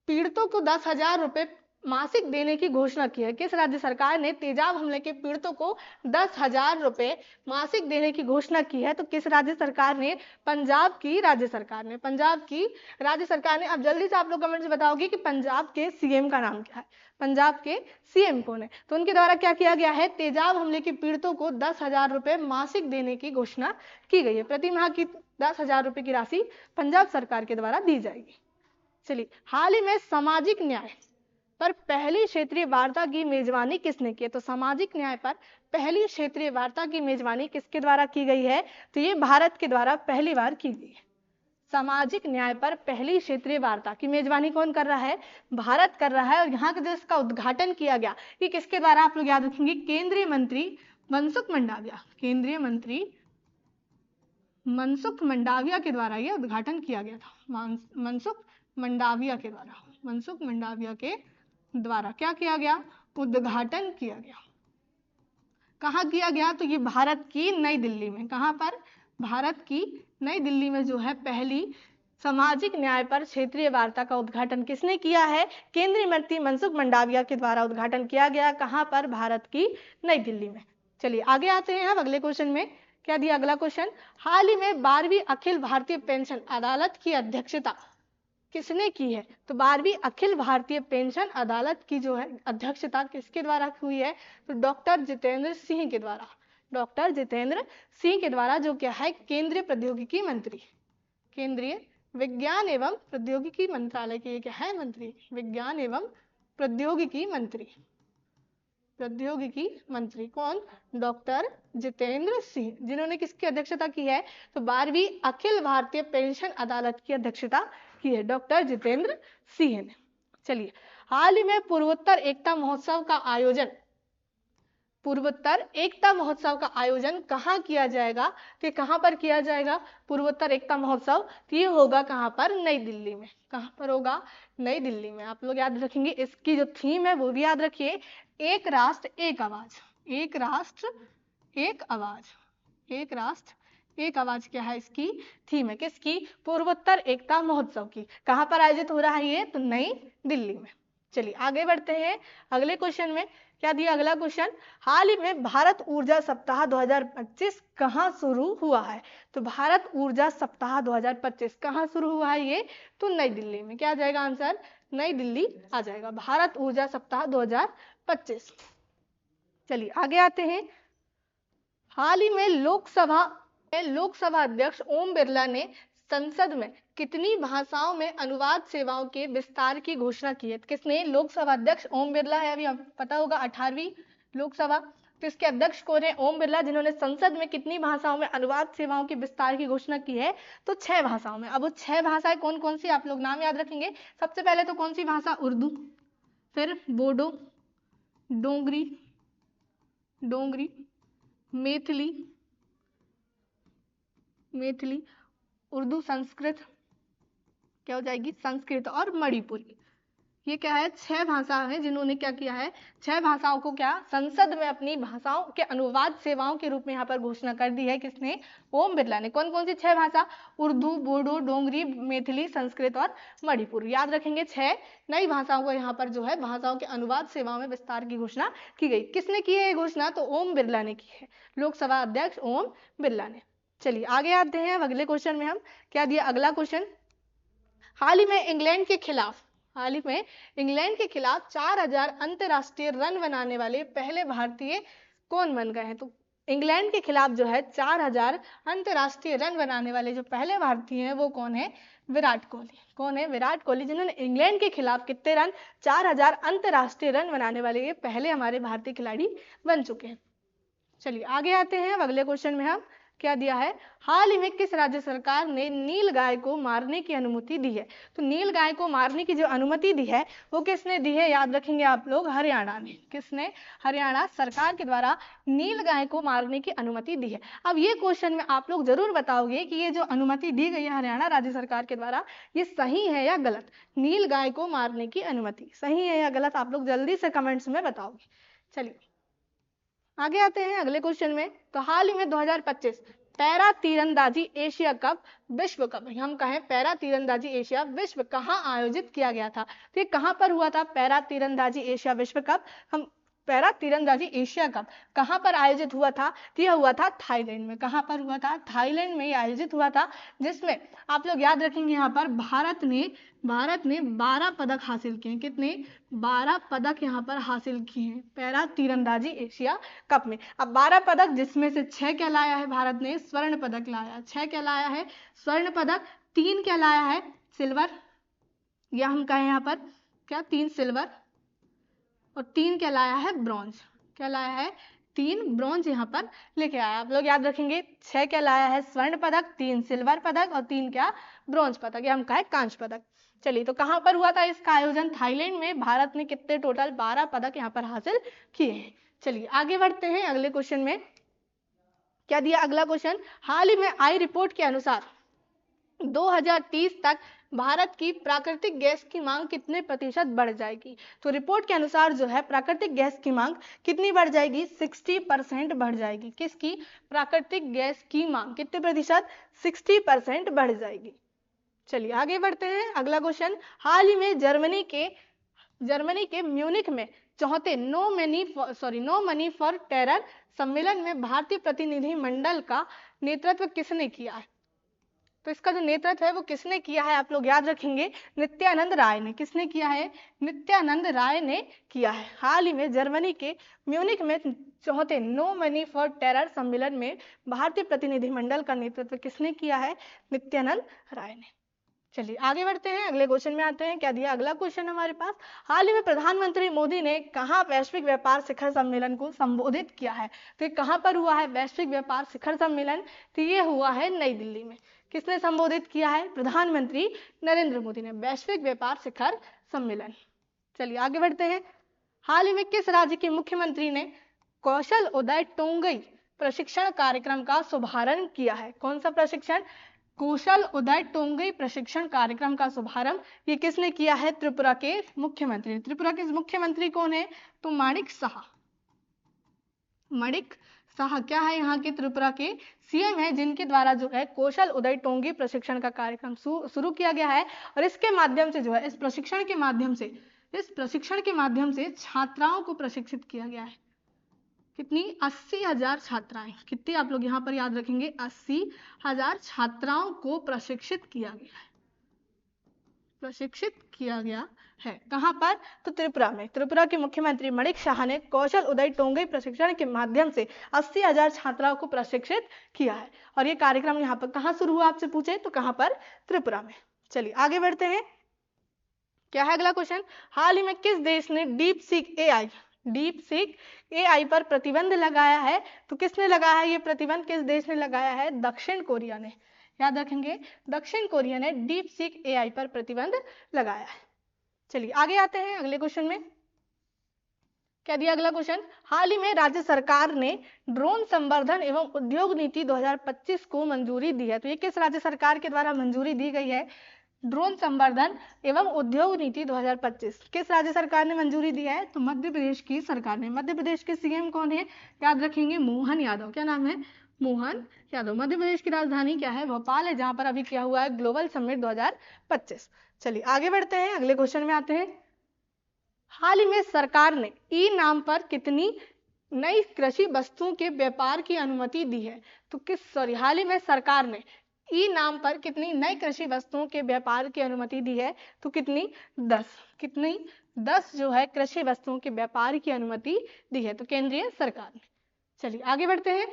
पीड़ितों को 10,000 रुपए मासिक देने की घोषणा की है? किस राज्य सरकार ने तेजाब हमले के पीड़ितों को 10,000 रुपए मासिक देने की घोषणा की है? तो किस राज्य सरकार ने? पंजाब की राज्य सरकार ने। पंजाब की राज्य सरकार ने। अब जल्दी से आप लोग कमेंट में बताओगे कि पंजाब के सीएम का नाम क्या है? पंजाब के सीएम कौन है? तो उनके द्वारा क्या किया गया है? तेजाब हमले के पीड़ितों को 10,000 रुपए मासिक देने की घोषणा की गई है। प्रति माह की 10,000 रुपए की राशि पंजाब सरकार के द्वारा दी जाएगी। चलिए हाल ही में सामाजिक न्याय पर पहली क्षेत्रीय वार्ता की मेजबानी किसने की है? तो सामाजिक न्याय पर पहली क्षेत्रीय वार्ता की मेजबानी किसके द्वारा की गई है? तो ये भारत के द्वारा पहली बार की गई है। सामाजिक न्याय पर पहली क्षेत्रीय वार्ता की मेजबानी कौन कर रहा है? भारत कर रहा है। और यहाँ के जो इसका उद्घाटन किया गया, ये किसके द्वारा? आप लोग याद रखेंगे केंद्रीय मंत्री मनसुख मंडाविया। केंद्रीय मंत्री मनसुख मंडाविया के द्वारा यह उद्घाटन किया गया था। मनसुख मंडाविया के द्वारा क्या किया गया? उद्घाटन किया गया। कहाँ किया गया? तो ये भारत की नई दिल्ली में। कहाँ पर? भारत की नई दिल्ली में जो है पहली सामाजिक न्याय पर क्षेत्रीय वार्ता का उद्घाटन किसने किया है? केंद्रीय मंत्री मनसुख मंडाविया के द्वारा उद्घाटन किया गया। कहाँ पर? भारत की नई दिल्ली में। चलिए आगे आते हैं हम अगले क्वेश्चन में। क्या दिया अगला क्वेश्चन, हाल ही में 12वीं अखिल भारतीय पेंशन अदालत की अध्यक्षता किसने की है? तो 12वीं अखिल भारतीय पेंशन अदालत की जो है अध्यक्षता किसके द्वारा हुई है? तो डॉक्टर जितेंद्र सिंह के द्वारा। डॉक्टर जितेंद्र सिंह के द्वारा, जो क्या है केंद्रीय प्रौद्योगिकी मंत्री, केंद्रीय विज्ञान एवं प्रौद्योगिकी मंत्रालय के क्या है? मंत्री, विज्ञान एवं प्रौद्योगिकी मंत्री। प्रौद्योगिकी मंत्री कौन? डॉक्टर जितेंद्र सिंह, जिन्होंने किसकी अध्यक्षता की है? तो 12वीं अखिल भारतीय पेंशन अदालत की अध्यक्षता की है डॉक्टर जितेंद्र सिंह ने। चलिए, हाल ही में पूर्वोत्तर एकता महोत्सव का आयोजन, पूर्वोत्तर एकता महोत्सव का आयोजन कहाँ किया जाएगा? तो कहाँ पर किया जाएगा पूर्वोत्तर एकता महोत्सव? तो ये होगा कहाँ पर? नई दिल्ली में। कहाँ पर होगा? नई दिल्ली में। आप लोग याद रखेंगे, इसकी जो थीम है वो भी याद रखिए, एक राष्ट्र एक आवाज। एक राष्ट्र एक आवाज, एक राष्ट्र एक आवाज क्या है इसकी थीम है? किसकी? पूर्वोत्तर एकता महोत्सव की। कहाँ पर आयोजित हो रहा है ये? तो नई दिल्ली में। चलिए आगे बढ़ते हैं अगले क्वेश्चन में। क्या दिया अगला क्वेश्चन? हाल ही में भारत ऊर्जा सप्ताह 2025 कहाँ शुरू हुआ है? तो भारत ऊर्जा सप्ताह 2025 कहाँ शुरू हुआ है ये? तो नई दिल्ली में। क्या आ जाएगा आंसर? नई दिल्ली आ जाएगा, भारत ऊर्जा सप्ताह 2025। चलिए आगे आते हैं। हाल ही में लोकसभा अध्यक्ष ओम बिरला ने संसद में कितनी भाषाओं में अनुवाद सेवाओं के विस्तार की घोषणा की है? किसने? लोकसभा अध्यक्ष ओम बिरला है, अभी पता होगा 18वीं लोकसभा। तो इसके अध्यक्ष कौन है? ओम बिरला, जिन्होंने संसद में कितनी भाषाओं में अनुवाद सेवाओं के विस्तार की घोषणा की है? तो 6 भाषाओं में। अब वो 6 भाषाएं कौन कौन सी आप लोग नाम याद रखेंगे। सबसे पहले तो कौन सी भाषा? उर्दू, फिर बोडो, डोंगरी, मैथिली, उर्दू, संस्कृत, क्या हो जाएगी? संस्कृत, और मणिपुरी। ये क्या है? 6 भाषा है जिन्होंने क्या किया है? 6 भाषाओं को क्या संसद में अपनी भाषाओं के अनुवाद सेवाओं के रूप में यहाँ पर घोषणा कर दी है। किसने? ओम बिरला ने। कौन कौन सी 6 भाषा? उर्दू, बोडो, डोंगरी, मैथिली, संस्कृत और मणिपुरी। याद रखेंगे 6 नई भाषाओं को यहाँ पर जो है भाषाओं के अनुवाद सेवाओं में विस्तार की घोषणा की गई। किसने की है ये घोषणा? तो ओम बिरला ने की है, लोकसभा अध्यक्ष ओम बिरला ने। चलिए आगे आते हैं अगले क्वेश्चन में। हम क्या दिया अगला क्वेश्चन? हाल ही में इंग्लैंड के खिलाफ 4000 अंतरराष्ट्रीय रन बनाने वाले पहले भारतीय कौन बन गए हैं? तो इंग्लैंड के खिलाफ जो है 4000 अंतरराष्ट्रीय रन बनाने वाले जो पहले भारतीय हैं वो कौन है? विराट कोहली। कौन है? विराट कोहली, जिन्होंने इंग्लैंड के खिलाफ कितने रन? 4000 अंतरराष्ट्रीय रन बनाने वाले ये पहले हमारे भारतीय खिलाड़ी बन चुके हैं। चलिए आगे आते हैं अगले क्वेश्चन में। हम क्या दिया है? हाल ही में किस राज्य सरकार ने नील गाय को मारने की अनुमति दी है? तो नील गाय को मारने की जो अनुमति दी है वो किसने दी है? याद रखेंगे आप लोग, हरियाणा ने। किसने? हरियाणा सरकार के द्वारा नील गाय को मारने की अनुमति दी है। अब ये क्वेश्चन में आप लोग जरूर बताओगे कि ये जो अनुमति दी गई है हरियाणा राज्य सरकार के द्वारा, ये सही है या गलत? नील गाय को मारने की अनुमति सही है या गलत? आप लोग जल्दी से कमेंट्स में बताओगे। चलिए आगे आते हैं अगले क्वेश्चन में। तो हाल ही में 2025 पैरा तीरंदाजी एशिया कप विश्व कप, हम कहें पैरा तीरंदाजी एशिया विश्व कहाँ आयोजित किया गया था? तो ये कहाँ पर हुआ था पैरा तीरंदाजी एशिया विश्व कप? हम पैरा तीरंदाजी एशिया कप कहाँ पर आयोजित हुआ था? तो यह हुआ था थाईलैंड में। कहाँ पर हुआ था? थाईलैंड में ये आयोजित हुआ था, जिसमें आप लोग याद रखेंगे यहाँ पर भारत ने 12 पदक हासिल किए। कितने? 12 पदक यहाँ पर हासिल किए हैं पैरा तीरंदाजी एशिया कप में। अब 12 पदक, जिसमें से 6 क्या लाया है भारत ने? स्वर्ण पदक लाया। 6 क्या लाया है? स्वर्ण पदक। 3 क्या लाया है? सिल्वर, या हम कहें यहाँ पर क्या 3 सिल्वर, और 3 क्या लाया है? ब्रॉन्ज। क्या लाया है? 3 ब्रॉन्ज यहाँ पर लेके आया। आप लोग याद रखेंगे 6 क्या लाया है? स्वर्ण पदक, 3 सिल्वर पदक और 3 क्या? ब्रॉन्ज पदक, या हम कहें कांस्य पदक। चलिए, तो कहाँ पर हुआ था इसका आयोजन? थाईलैंड में। भारत ने कितने? टोटल 12 पदक यहाँ पर हासिल किए हैं। चलिए आगे बढ़ते हैं अगले क्वेश्चन में। क्या दिया अगला क्वेश्चन? हाल ही में आई रिपोर्ट के अनुसार 2030 तक भारत की प्राकृतिक गैस की मांग कितने प्रतिशत बढ़ जाएगी? तो रिपोर्ट के अनुसार जो है प्राकृतिक गैस की मांग कितनी बढ़ जाएगी? 60% बढ़ जाएगी। किसकी? प्राकृतिक गैस की मांग कितने प्रतिशत? 60% बढ़ जाएगी। चलिए आगे बढ़ते हैं अगला क्वेश्चन। हाल ही में जर्मनी के म्यूनिख में चौथे नो मनी फॉर टेरर सम्मेलन में भारतीय प्रतिनिधि मंडल का नेतृत्व किसने किया है? तो इसका जो नेतृत्व है वो किसने किया है? आप लोग याद रखेंगे, नित्यानंद राय ने। किसने किया है? नित्यानंद राय ने किया है। हाल ही में जर्मनी के म्यूनिख में चौथे नो मनी फॉर टेरर सम्मेलन में भारतीय प्रतिनिधिमंडल का नेतृत्व किसने किया है? नित्यानंद राय ने। चलिए आगे बढ़ते हैं, अगले क्वेश्चन में आते हैं। क्या दिया अगला क्वेश्चन हमारे पास, हाल ही में प्रधानमंत्री मोदी ने कहाँ वैश्विक व्यापार शिखर सम्मेलन को संबोधित किया है? तो ये कहाँ पर हुआ है वैश्विक व्यापार शिखर सम्मेलन? तो ये हुआ है नई दिल्ली में। किसने संबोधित किया है? प्रधानमंत्री नरेंद्र मोदी ने वैश्विक व्यापार शिखर सम्मेलन। चलिए आगे बढ़ते हैं, हाल ही में किस राज्य के मुख्यमंत्री ने कौशल उदय टोंगई प्रशिक्षण कार्यक्रम का शुभारंभ किया है? कौन सा प्रशिक्षण? कौशल उदय टोंगई प्रशिक्षण कार्यक्रम का शुभारंभ ये किसने किया है? त्रिपुरा के मुख्यमंत्री। त्रिपुरा के मुख्यमंत्री कौन है? तो माणिक साहा। माणिक साहा क्या है? यहाँ के त्रिपुरा के सीएम है, जिनके द्वारा जो है कौशल उदय टोंगी प्रशिक्षण का कार्यक्रम शुरू किया गया है। और इसके माध्यम से जो है इस प्रशिक्षण के माध्यम से छात्राओं को प्रशिक्षित किया गया है। कितनी? 80,000 छात्राएं। कितनी आप लोग यहाँ पर याद रखेंगे? 80,000 छात्राओं को प्रशिक्षित किया गया है। कहाँ पर? तो त्रिपुरा में। त्रिपुरा के मुख्यमंत्री माणिक साहा ने कौशल उदय टोंगई प्रशिक्षण के माध्यम से 80,000 छात्राओं को प्रशिक्षित किया है। और ये कार्यक्रम यहाँ पर कहाँ शुरू हुआ आपसे पूछे तो कहाँ पर? त्रिपुरा में। चलिए आगे बढ़ते हैं, क्या है अगला क्वेश्चन, हाल ही में किस देश ने डीप सीक एआई पर प्रतिबंध लगाया है? तो किसने लगाया है ये प्रतिबंध? किस देश ने लगाया है? दक्षिण कोरिया ने। याद रखेंगे, दक्षिण कोरिया ने डीप सीक एआई पर प्रतिबंध लगाया है। चलिए आगे आते हैं अगले क्वेश्चन में। क्या दिया अगला क्वेश्चन, हाल ही में राज्य सरकार ने ड्रोन संवर्धन एवं उद्योग नीति 2025 को मंजूरी दी है। तो ये किस राज्य सरकार के द्वारा मंजूरी दी गई है? ड्रोन संवर्धन एवं उद्योग नीति 2025 किस राज्य सरकार ने मंजूरी दी है? तो मध्य प्रदेश की सरकार ने। मध्य प्रदेश के सीएम कौन है? याद रखेंगे, मोहन यादव। क्या नाम है? मोहन यादव। मध्य प्रदेश की राजधानी क्या है? भोपाल है, जहां पर अभी क्या हुआ है? Global summit 2025। चलिए आगे बढ़ते हैं, अगले क्वेश्चन में आते हैं। हाल ही में सरकार ने ई नाम पर कितनी नई कृषि वस्तुओं के व्यापार की अनुमति दी है? तो हाल ही में सरकार ने ई नाम पर कितनी नई कृषि वस्तुओं के व्यापार की अनुमति दी है? तो कितनी? 10। कितनी? 10 जो है कृषि वस्तुओं के व्यापार की अनुमति दी है, तो केंद्रीय सरकार ने। चलिए आगे बढ़ते हैं,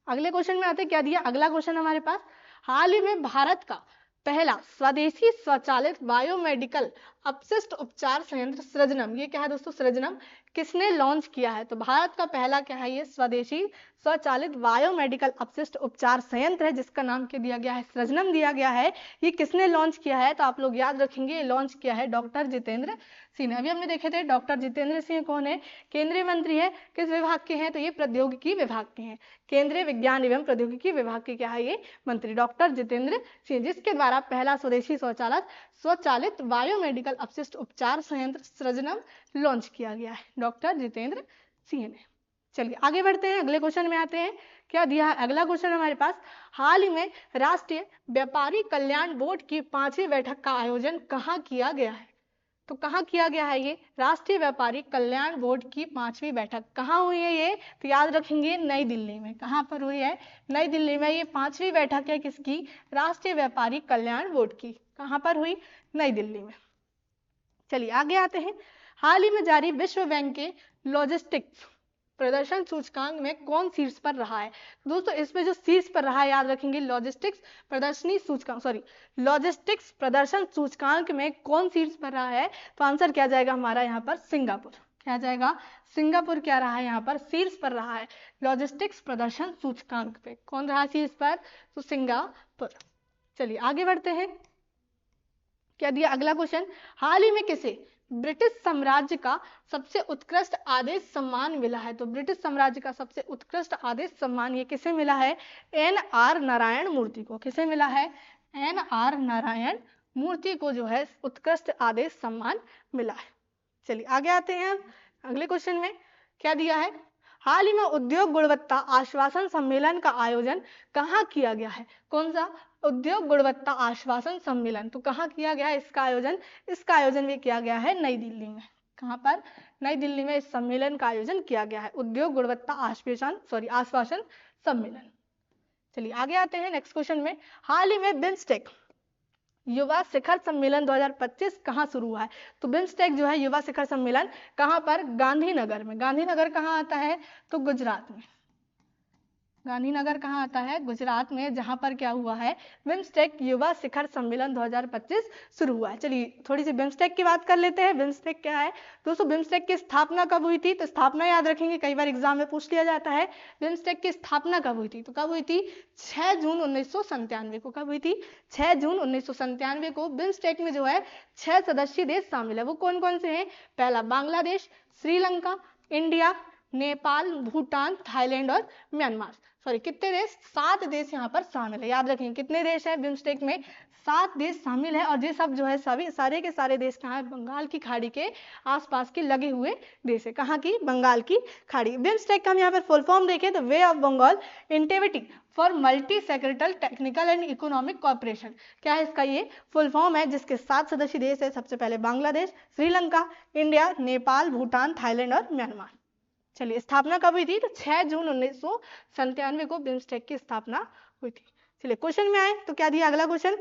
अगले क्वेश्चन में आते हैं। क्या दिया अगला क्वेश्चन हमारे पास, हाल ही में भारत का पहला स्वदेशी स्वचालित बायोमेडिकल अपशिष्ट उपचार संयंत्र सृजनम, ये क्या है दोस्तों? सृजनम किसने लॉन्च किया है? तो भारत का पहला क्या है? ये स्वदेशी स्वचालित बायोमेडिकल अपशिष्ट उपचार संयंत्र है, जिसका नाम क्या दिया गया है? सृजनम दिया गया है। ये किसने लॉन्च किया है? तो आप लोग याद रखेंगे, लॉन्च किया है डॉक्टर जितेंद्र सिंह ने। अभी हमने देखे थे डॉक्टर जितेंद्र सिंह कौन है? केंद्रीय मंत्री है। किस विभाग के हैं? तो ये प्रौद्योगिकी विभाग के हैं। केंद्रीय विज्ञान एवं प्रौद्योगिकी विभाग के क्या है ये? मंत्री डॉक्टर जितेंद्र सिंह, जिसके द्वारा पहला स्वदेशी स्वचालित बायोमेडिकल अपशिष्ट उपचार संयंत्र सृजनम लॉन्च किया गया है डॉक्टर जितेंद्र सिंह ने। चलिए आगे बढ़ते हैं, अगले क्वेश्चन में आते हैं। क्या दिया है अगला क्वेश्चन हमारे पास, हाल ही में राष्ट्रीय व्यापारी कल्याण बोर्ड की 5वीं बैठक का आयोजन कहाँ किया गया है? तो कहाँ किया गया है ये? राष्ट्रीय व्यापारी कल्याण बोर्ड की 5वीं बैठक कहाँ हुई है ये? तो याद रखेंगे, नई दिल्ली में। कहाँ पर हुई है? नई दिल्ली में। ये 5वीं बैठक है किसकी? राष्ट्रीय व्यापारी कल्याण बोर्ड की। कहाँ पर हुई? नई दिल्ली में। चलिए आगे आते हैं, हाल ही में जारी विश्व बैंक के लॉजिस्टिक्स प्रदर्शन सूचकांक में कौन शीर्ष पर रहा है? दोस्तों इसमें जो शीर्ष पर रहा है, याद रखेंगे, लॉजिस्टिक्स प्रदर्शन सूचकांक में कौन शीर्ष पर रहा है? तो आंसर क्या जाएगा हमारा यहाँ पर? सिंगापुर। क्या जाएगा? सिंगापुर क्या रहा है यहाँ पर? शीर्ष पर रहा है लॉजिस्टिक्स प्रदर्शन सूचकांक पे। कौन रहा शीर्ष पर? तो सिंगापुर। चलिए आगे बढ़ते हैं, क्या दिया अगला क्वेश्चन, हाल ही में किसे ब्रिटिश साम्राज्य का सबसे उत्कृष्ट आदेश सम्मान मिला है? तो ब्रिटिश साम्राज्य का सबसे उत्कृष्ट आदेश सम्मान ये किसे मिला है? एन.आर. नारायण मूर्ति को। किसे मिला है? एन.आर. नारायण मूर्ति को जो है उत्कृष्ट आदेश सम्मान मिला है। चलिए आगे आते हैं अगले क्वेश्चन में। क्या दिया है, हाल ही में उद्योग गुणवत्ता आश्वासन सम्मेलन का आयोजन कहाँ किया गया है? कौन सा? उद्योग गुणवत्ता आश्वासन सम्मेलन। तो कहाँ किया गया है इसका आयोजन? इसका आयोजन भी किया गया है नई दिल्ली में। कहाँ पर? नई दिल्ली में इस सम्मेलन का आयोजन किया गया है, उद्योग गुणवत्ता आश्वासन सम्मेलन। चलिए आगे आते हैं नेक्स्ट क्वेश्चन में, हाल ही में बिम्स्टेक युवा शिखर सम्मेलन 2025 कहाँ शुरू हुआ है? तो बिम्स्टेक जो है युवा शिखर सम्मेलन कहाँ पर? गांधीनगर में। गांधीनगर कहाँ आता है? तो गुजरात में। गांधीनगर कहाँ आता है? गुजरात में, जहां पर क्या हुआ है, बिम्स्टेक युवा शिखर सम्मेलन 2025 शुरू हुआ है। चलिए थोड़ी सी बिम्स्टेक की बात कर लेते हैं। बिम्स्टेक क्या है दोस्तों? बिम्स्टेक की स्थापना कब हुई थी? तो स्थापना याद रखेंगे, कई बार एग्जाम में पूछ लिया जाता है। बिम्स्टेक की स्थापना कब हुई थी? तो कब हुई थी? 6 जून 1997 को। कब हुई थी? 6 जून 1997 को। बिम्स्टेक में जो है 6 सदस्यीय देश शामिल है। वो कौन कौन से हैं? पहला बांग्लादेश, श्रीलंका, इंडिया, नेपाल, भूटान, थाईलैंड और म्यांमार। सॉरी, कितने देश? 7 देश यहाँ पर शामिल है। याद रखेंगे कितने देश हैं बिम्स्टेक में? 7 देश शामिल है। और ये सब जो है सभी सारे के सारे देश कहाँ है? बंगाल की खाड़ी के आसपास के लगे हुए देश है। कहाँ की? बंगाल की खाड़ी। बिम्स्टेक का हम यहाँ पर फुल फॉर्म देखें तो bay of Bengal integrity for multi sectoral technical and economic corporation. क्या है इसका? ये फुल फॉर्म है, जिसके 7 सदस्यीय देश है। सबसे पहले बांग्लादेश, श्रीलंका, इंडिया, नेपाल, भूटान, थाईलैंड और म्यांमार। चलिए स्थापना कब हुई थी? तो 6 जून 1997 को बिम्स्टेक की स्थापना हुई थी। चलिए क्वेश्चन में आए तो क्या दिया अगला क्वेश्चन?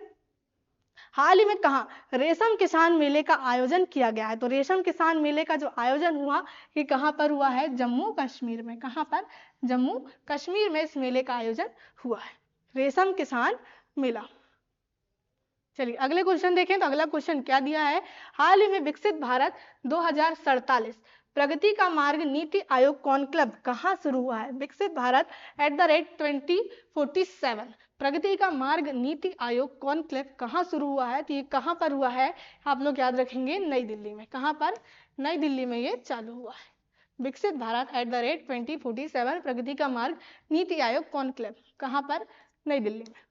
हाल ही में कहाँ रेशम किसान मेले का आयोजन किया गया है? तो रेशम किसान मेले का जो आयोजन हुआ ये कहाँ पर हुआ है? जम्मू कश्मीर में। कहाँ पर? जम्मू कश्मीर में इस मेले का आयोजन हुआ है, रेशम किसान मेला। चलिए अगले क्वेश्चन देखें तो अगला क्वेश्चन क्या दिया है? हाल ही में विकसित भारत 2047 प्रगति का मार्ग नीति आयोग कॉन्क्लेव कहाँ शुरू हुआ है? विकसित भारत @2047 प्रगति का मार्ग नीति आयोग कॉन्क्लेव कहाँ शुरू हुआ है? तो ये कहाँ पर हुआ है? आप लोग याद रखेंगे, नई दिल्ली में। कहाँ पर? नई दिल्ली में ये चालू हुआ है। विकसित भारत @2047 प्रगति का मार्ग नीति आयोग कॉन्क्लेव कहाँ पर? नई दिल्ली में।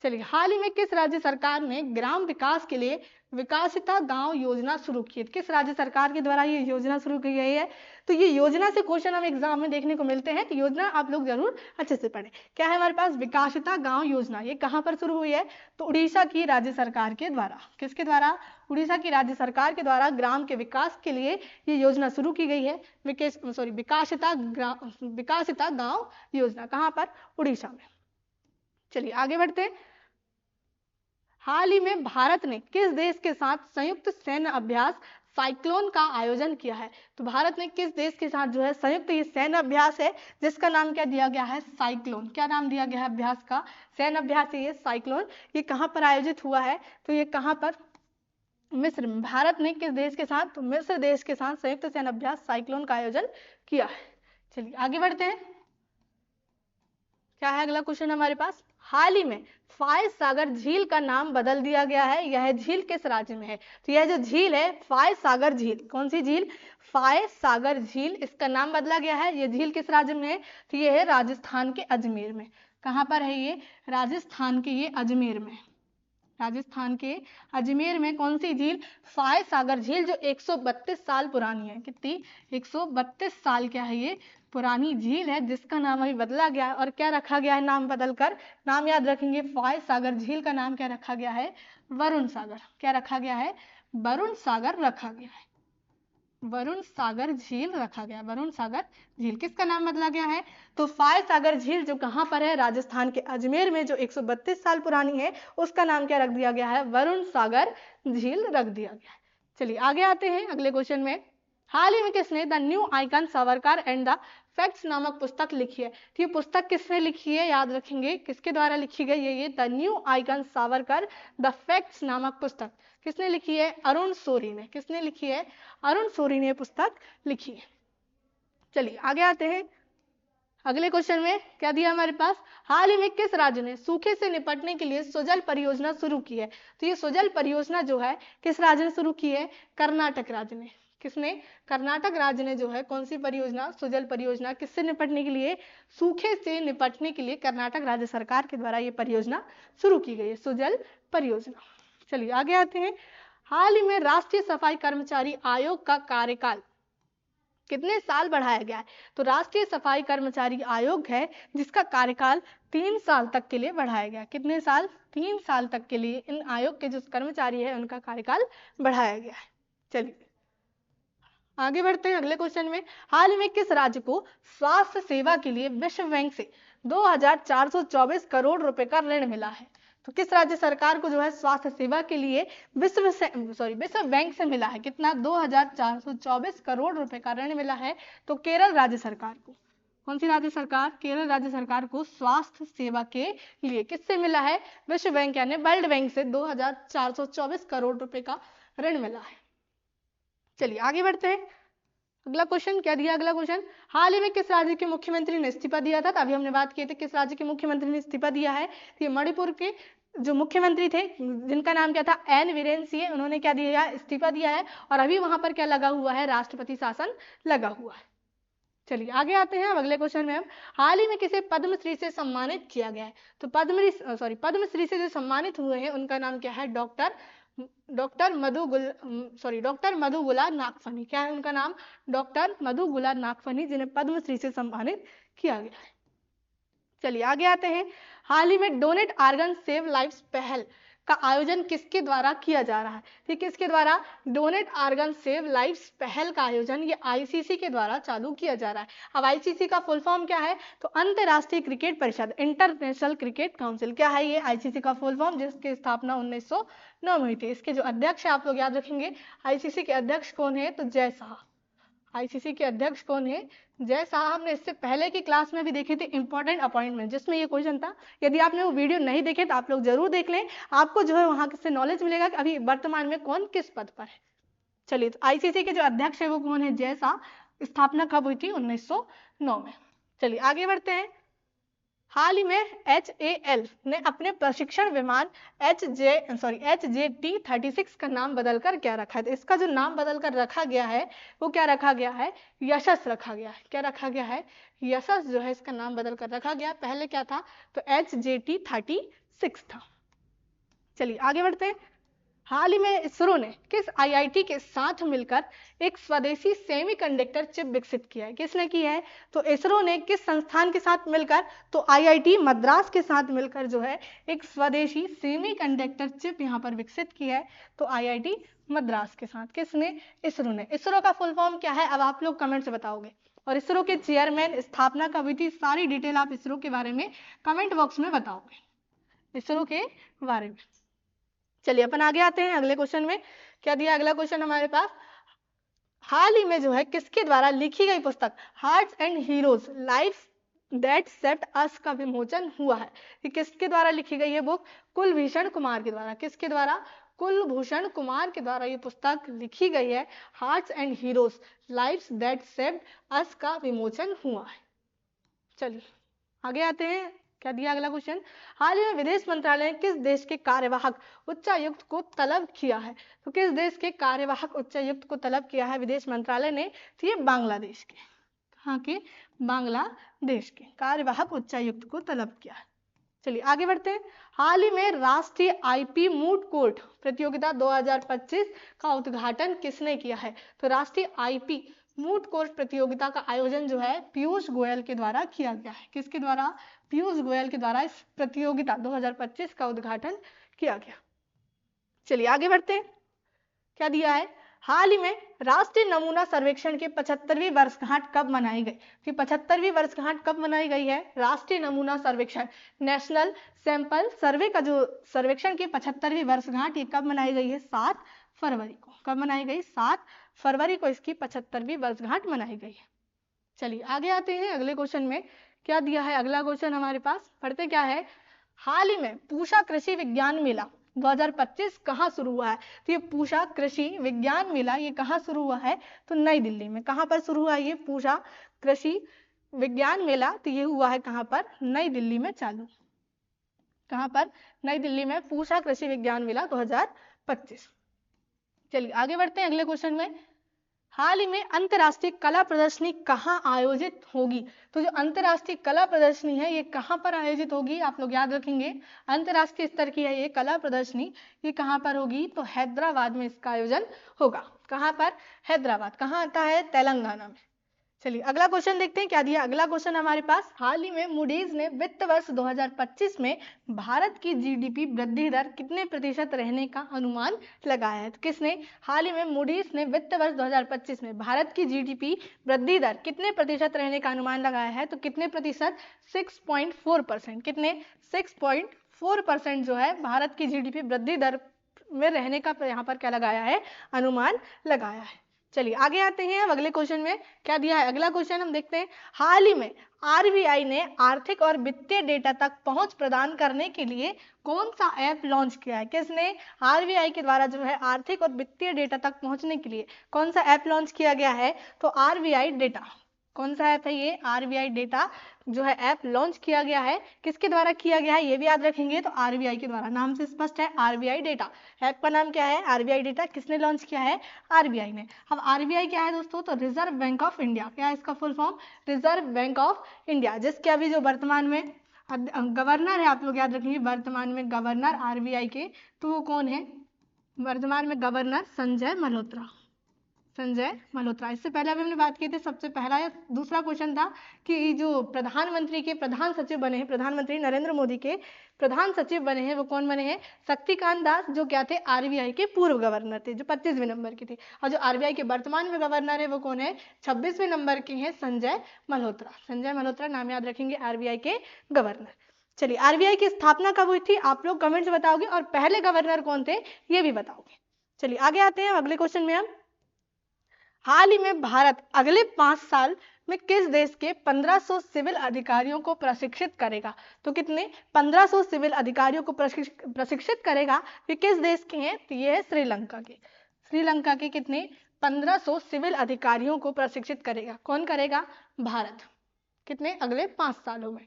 चलिए हाल ही में किस राज्य सरकार ने ग्राम विकास के लिए विकासिता गांव योजना शुरू की है? किस राज्य सरकार के द्वारा ये योजना शुरू की गई है? तो ये योजना से क्वेश्चन हम एग्जाम में देखने को मिलते हैं, तो योजना आप लोग जरूर अच्छे से पढ़ें। क्या है हमारे पास? विकासिता गांव योजना। ये कहाँ पर शुरू हुई है? तो उड़ीसा की राज्य सरकार के द्वारा। किसके द्वारा? उड़ीसा की राज्य सरकार के द्वारा ग्राम के विकास के लिए ये योजना शुरू की गई है। विकासिता गांव योजना कहाँ पर? उड़ीसा में। चलिए आगे बढ़ते हैं। हाल ही में भारत ने किस देश के साथ संयुक्त सैन्य अभ्यास साइक्लोन का आयोजन किया है? तो भारत ने किस देश के साथ जो है संयुक्त ये सैन्य अभ्यास है, जिसका नाम क्या दिया गया है? साइक्लोन। क्या नाम दिया गया है अभ्यास का? सैन्य अभ्यास है ये साइक्लोन। ये कहाँ पर आयोजित हुआ है? तो ये कहाँ पर? मिस्र में। भारत ने किस देश के साथ? तो मिस्र देश के साथ संयुक्त सैन्य अभ्यास साइक्लोन का आयोजन किया है। चलिए आगे बढ़ते हैं। क्या है अगला क्वेश्चन हमारे पास? हाल ही में फाय सागर झील का नाम बदल दिया गया है। यह झील किस राज्य में है? तो यह जो झील है फाय सागर झील, कौन सी झील? फाय सागर झील, इसका नाम बदला गया है। यह झील किस राज्य में है? तो यह है राजस्थान के अजमेर में। कहाँ पर है ये? राजस्थान के ये अजमेर में। राजस्थान के अजमेर में कौन सी झील? फाय सागर झील, जो 132 साल पुरानी है। कितनी? 132 साल क्या है ये? पुरानी झील है, जिसका नाम अभी बदला गया है। और क्या रखा गया है नाम बदलकर? नाम याद रखेंगे, फाय सागर झील का नाम क्या रखा गया है? वरुण सागर। क्या रखा गया है? वरुण सागर रखा गया है। वरुण सागर झील रखा गया। वरुण सागर झील। किसका नाम बदला गया है? तो फाय सागर झील जो कहाँ पर है? राजस्थान के अजमेर में, जो 132 साल पुरानी है, उसका नाम क्या रख दिया गया है? वरुण सागर झील रख दिया गया है। चलिए आगे आते हैं अगले क्वेश्चन में। हाल ही में किसने the new icon Savarkar and the facts नामक पुस्तक लिखी है? तो ये पुस्तक किसने लिखी है? याद रखेंगे किसके द्वारा लिखी गई है? ये the new icon Savarkar the facts नामक पुस्तक किसने लिखी है? अरुण शोरी ने। किसने लिखी है? अरुण शोरी ने पुस्तक लिखी है। चलिए आगे आते हैं अगले क्वेश्चन में। क्या दिया हमारे पास? हाल ही में किस राज्य ने सूखे से निपटने के लिए सुजल परियोजना शुरू की है? तो ये सुजल परियोजना जो है किस राज्य ने शुरू की है? कर्नाटक राज्य ने। किसने? कर्नाटक राज्य ने जो है कौन सी परियोजना? सुजल परियोजना। किससे निपटने के लिए? सूखे से निपटने के लिए कर्नाटक राज्य सरकार के द्वारा ये परियोजना शुरू की गई है, सुजल परियोजना। चलिए आगे आते हैं। हाल ही में राष्ट्रीय सफाई कर्मचारी आयोग का कार्यकाल कितने साल बढ़ाया गया है? तो राष्ट्रीय सफाई कर्मचारी आयोग है, जिसका कार्यकाल 3 साल तक के लिए बढ़ाया गया। कितने साल? 3 साल तक के लिए इन आयोग के जो कर्मचारी है उनका कार्यकाल बढ़ाया गया है। चलिए आगे बढ़ते हैं अगले क्वेश्चन में। हाल ही में किस राज्य को स्वास्थ्य सेवा के लिए विश्व बैंक से 2424 करोड़ रुपए का ऋण मिला है? तो किस राज्य सरकार को जो है स्वास्थ्य सेवा के लिए विश्व बैंक से मिला है? कितना? 2424 करोड़ रुपए का ऋण मिला है। तो केरल राज्य सरकार को। कौन सी राज्य सरकार? केरल राज्य सरकार को स्वास्थ्य सेवा के लिए किससे मिला है? विश्व बैंक यानी वर्ल्ड बैंक से 2424 करोड़ रुपए का ऋण मिला है। चलिए आगे बढ़ते हैं। अगला क्वेश्चन क्या दिया? अगला क्वेश्चन, हाल ही में किस राज्य के मुख्यमंत्री ने इस्तीफा दिया था? अभी हमने बात की थी किस राज्य के मुख्यमंत्री ने इस्तीफा दिया है। तो ये मणिपुर के जो मुख्यमंत्री थे जिनका नाम क्या था? एन वीरेन सिंह, उन्होंने क्या दिया? इस्तीफा दिया है। और अभी वहां पर क्या लगा हुआ है? राष्ट्रपति शासन लगा हुआ है। चलिए आगे आते हैं। अब अगले क्वेश्चन में हम, हाल ही में किसे पद्मश्री से सम्मानित किया गया है? तो पद्मश्री से जो सम्मानित हुए हैं उनका नाम क्या है? डॉक्टर मधु गुलाब नागफनी। क्या है उनका नाम? डॉक्टर मधु गुलाब नागफनी, जिन्हें पद्मश्री से सम्मानित किया गया है। चलिए आगे आते हैं। हाल ही में डोनेट आर्गन सेव लाइव्स पहल का आयोजन किसके द्वारा किया जा रहा है? ठीक, किसके द्वारा? डोनेट आर्गन सेव लाइव्स पहल का आयोजन ये आईसीसी के द्वारा चालू किया जा रहा है। अब आईसीसी का फुल फॉर्म क्या है? तो अंतर्राष्ट्रीय क्रिकेट परिषद, इंटरनेशनल क्रिकेट काउंसिल। क्या है ये? आईसीसी का फुल फॉर्म, जिसकी स्थापना 1909 में हुई थी। इसके जो अध्यक्ष है आप लोग याद रखेंगे, आईसीसी के अध्यक्ष कौन है? तो जय शाह। आईसीसी के अध्यक्ष कौन है? जय शाह। हमने इससे पहले की क्लास में भी देखे थे इंपॉर्टेंट अपॉइंटमेंट, जिसमें ये क्वेश्चन था। यदि आपने वो वीडियो नहीं देखे तो आप लोग जरूर देख लें, आपको जो है वहां से नॉलेज मिलेगा कि अभी वर्तमान में कौन किस पद पर है। चलिए, तो आईसीसी के जो अध्यक्ष है वो कौन है? जय शाह। स्थापना कब हुई थी? 1909 में। चलिए आगे बढ़ते हैं। हाल ही में HAL ने अपने प्रशिक्षण विमान HJT-36 का नाम बदलकर क्या रखा है? तो इसका जो नाम बदलकर रखा गया है वो क्या रखा गया है? यशस रखा गया है। क्या रखा गया है? यशस जो है इसका नाम बदलकर रखा गया। पहले क्या था? तो HJT-36 था। चलिए आगे बढ़ते हैं। हाल ही में इसरो ने किस आईआईटी के साथ मिलकर एक स्वदेशी सेमीकंडक्टर चिप विकसित किया है? किसने की है? तो इसरो ने किस संस्थान के साथ मिलकर? तो आईआईटी मद्रास के साथ मिलकर जो है एक स्वदेशी सेमीकंडक्टर चिप यहाँ पर विकसित की है। तो आईआईटी मद्रास के साथ किसने? इसरो ने। इसरो का फुल फॉर्म क्या है? अब आप लोग कमेंट से बताओगे। और इसरो के चेयरमैन, स्थापना कब हुई थी, सारी डिटेल आप इसरो के बारे में कमेंट बॉक्स में बताओगे, इसरो के बारे में। चलिए अपन आगे आते हैं। अगले क्वेश्चन में क्या दिया? अगला क्वेश्चन हमारे पास, हाल ही में जो है किसके द्वारा लिखी गई पुस्तक hearts and heroes life that saved us का विमोचन हुआ है? ये किसके द्वारा लिखी गई है बुक? कुलभूषण कुमार के द्वारा। किसके द्वारा? कुलभूषण कुमार के द्वारा ये पुस्तक लिखी गई है। Hearts and heroes life that saved us का विमोचन हुआ है। चलिए आगे आते हैं। क्या दिया? अगला क्वेश्चन, हाल ही में विदेश मंत्रालय ने किस देश के कार्यवाहक उच्चायुक्त को तलब किया है? तो किस देश के कार्यवाहक उच्चायुक्त को तलब किया है विदेश मंत्रालय ने? तो ये बांग्लादेश के। कहाँ के? बांग्लादेश के कार्यवाहक उच्चायुक्त को तलब किया है। चलिए आगे बढ़ते हैं। हाल ही में राष्ट्रीय आईपी मूट कोर्ट प्रतियोगिता 2025 का उद्घाटन किसने किया है? तो राष्ट्रीय आईपी मूट कोर्ट प्रतियोगिता का आयोजन जो है पीयूष गोयल के द्वारा किया गया है। किसके द्वारा? पीयूष गोयल के द्वारा इस प्रतियोगिता 2025 का उद्घाटन किया गया। चलिए आगे बढ़ते हैं। क्या दिया है? हाल ही में राष्ट्रीय नमूना सर्वेक्षण की 75वीं वर्षगांठ कब मनाई गई? कि 75वीं वर्षगांठ कब मनाई गई है? राष्ट्रीय नमूना सर्वेक्षण, नेशनल सैंपल सर्वे का जो सर्वेक्षण की 75वीं वर्षगांठ ये कब मनाई गई है? 7 फरवरी को। कब मनाई गई? 7 फरवरी को इसकी 75वीं वर्षगांठ मनाई गई है। चलिए आगे आते हैं। अगले क्वेश्चन में क्या दिया है? अगला क्वेश्चन हमारे पास पढ़ते क्या है? हाल ही में पूषा कृषि विज्ञान मेला 2025 कहाँ शुरू हुआ है? तो ये पूषा कृषि विज्ञान मेला ये कहाँ शुरू हुआ है? तो नई दिल्ली में। कहाँ पर शुरू हुआ है ये पूषा कृषि विज्ञान मेला? तो ये हुआ है कहाँ पर? नई दिल्ली में चालू। कहाँ पर? नई दिल्ली में पूषा कृषि विज्ञान मेला 2025। चलिए आगे बढ़ते हैं अगले क्वेश्चन में। हाल ही में अंतर्राष्ट्रीय कला प्रदर्शनी कहाँ आयोजित होगी? तो जो अंतर्राष्ट्रीय कला प्रदर्शनी है ये कहाँ पर आयोजित होगी? आप लोग याद रखेंगे, अंतर्राष्ट्रीय स्तर की है ये कला प्रदर्शनी। ये कहाँ पर होगी? तो हैदराबाद में इसका आयोजन होगा। कहाँ पर? हैदराबाद। कहाँ आता है? तेलंगाना में। चलिए अगला क्वेश्चन देखते हैं क्या दिया। अगला क्वेश्चन हमारे पास, हाल ही में मूडीज ने वित्त वर्ष 2025 में भारत की जीडीपी वृद्धि दर कितने प्रतिशत रहने का अनुमान लगाया है? तो किसने? हाल ही में मूडीज ने वित्त वर्ष 2025 में भारत की जीडीपी वृद्धि दर कितने प्रतिशत रहने का अनुमान लगाया है? तो कितने प्रतिशत? 6.4%। कितने? 6.4% जो है भारत की जीडीपी वृद्धि दर में रहने का यहाँ पर क्या लगाया है? अनुमान लगाया है। चलिए आगे आते हैं अब अगले क्वेश्चन में क्या दिया है। अगला क्वेश्चन हम देखते हैं, हाल ही में आरबीआई ने आर्थिक और वित्तीय डेटा तक पहुंच प्रदान करने के लिए कौन सा ऐप लॉन्च किया है। किसने आरबीआई के द्वारा जो है आर्थिक और वित्तीय डेटा तक पहुंचने के लिए कौन सा ऐप लॉन्च किया गया है, तो आरबीआई डेटा। कौन सा ऐप है ये, आरबीआई डेटा जो है ऐप लॉन्च किया गया है, किसके द्वारा किया गया है ये भी याद रखेंगे, तो आरबीआई के द्वारा। नाम से स्पष्ट है, आरबीआई डेटा। ऐप का नाम क्या है, आरबीआई डेटा। किसने लॉन्च किया है, आरबीआई ने। अब आरबीआई क्या है दोस्तों, तो रिजर्व बैंक ऑफ इंडिया। क्या है इसका full form, reserve bank of India, जिसके अभी जो वर्तमान में गवर्नर है, आप लोग याद रखेंगे, वर्तमान में गवर्नर आरबीआई के, तो वो कौन है, वर्तमान में गवर्नर संजय मल्होत्रा। संजय मल्होत्रा। इससे पहले अभी हमने बात की थी, सबसे पहला या दूसरा क्वेश्चन था कि जो प्रधानमंत्री के प्रधान सचिव बने हैं, प्रधानमंत्री नरेंद्र मोदी के प्रधान सचिव बने हैं, वो कौन बने हैं, शक्तिकांत दास, जो क्या थे, आरबीआई के पूर्व गवर्नर थे, जो 25वें नंबर के थे। और जो आरबीआई के वर्तमान में गवर्नर है वो कौन है, 26वें नंबर के हैं, संजय मल्होत्रा। संजय मल्होत्रा नाम याद रखेंगे, आरबीआई के गवर्नर। चलिए, आरबीआई की स्थापना कब हुई थी, आप लोग कमेंट्स बताओगे, और पहले गवर्नर कौन थे ये भी बताओगे। चलिए आगे आते हैं अगले क्वेश्चन में। हम हाल ही में भारत अगले 5 साल में किस देश के 1500 सिविल अधिकारियों को प्रशिक्षित करेगा, तो कितने, 1500 सिविल अधिकारियों को प्रशिक्षित करेगा। ये किस देश के हैं, तो ये है श्रीलंका के। श्रीलंका के कितने, 1500 सिविल अधिकारियों को प्रशिक्षित करेगा। कौन करेगा, भारत। कितने, अगले 5 सालों में।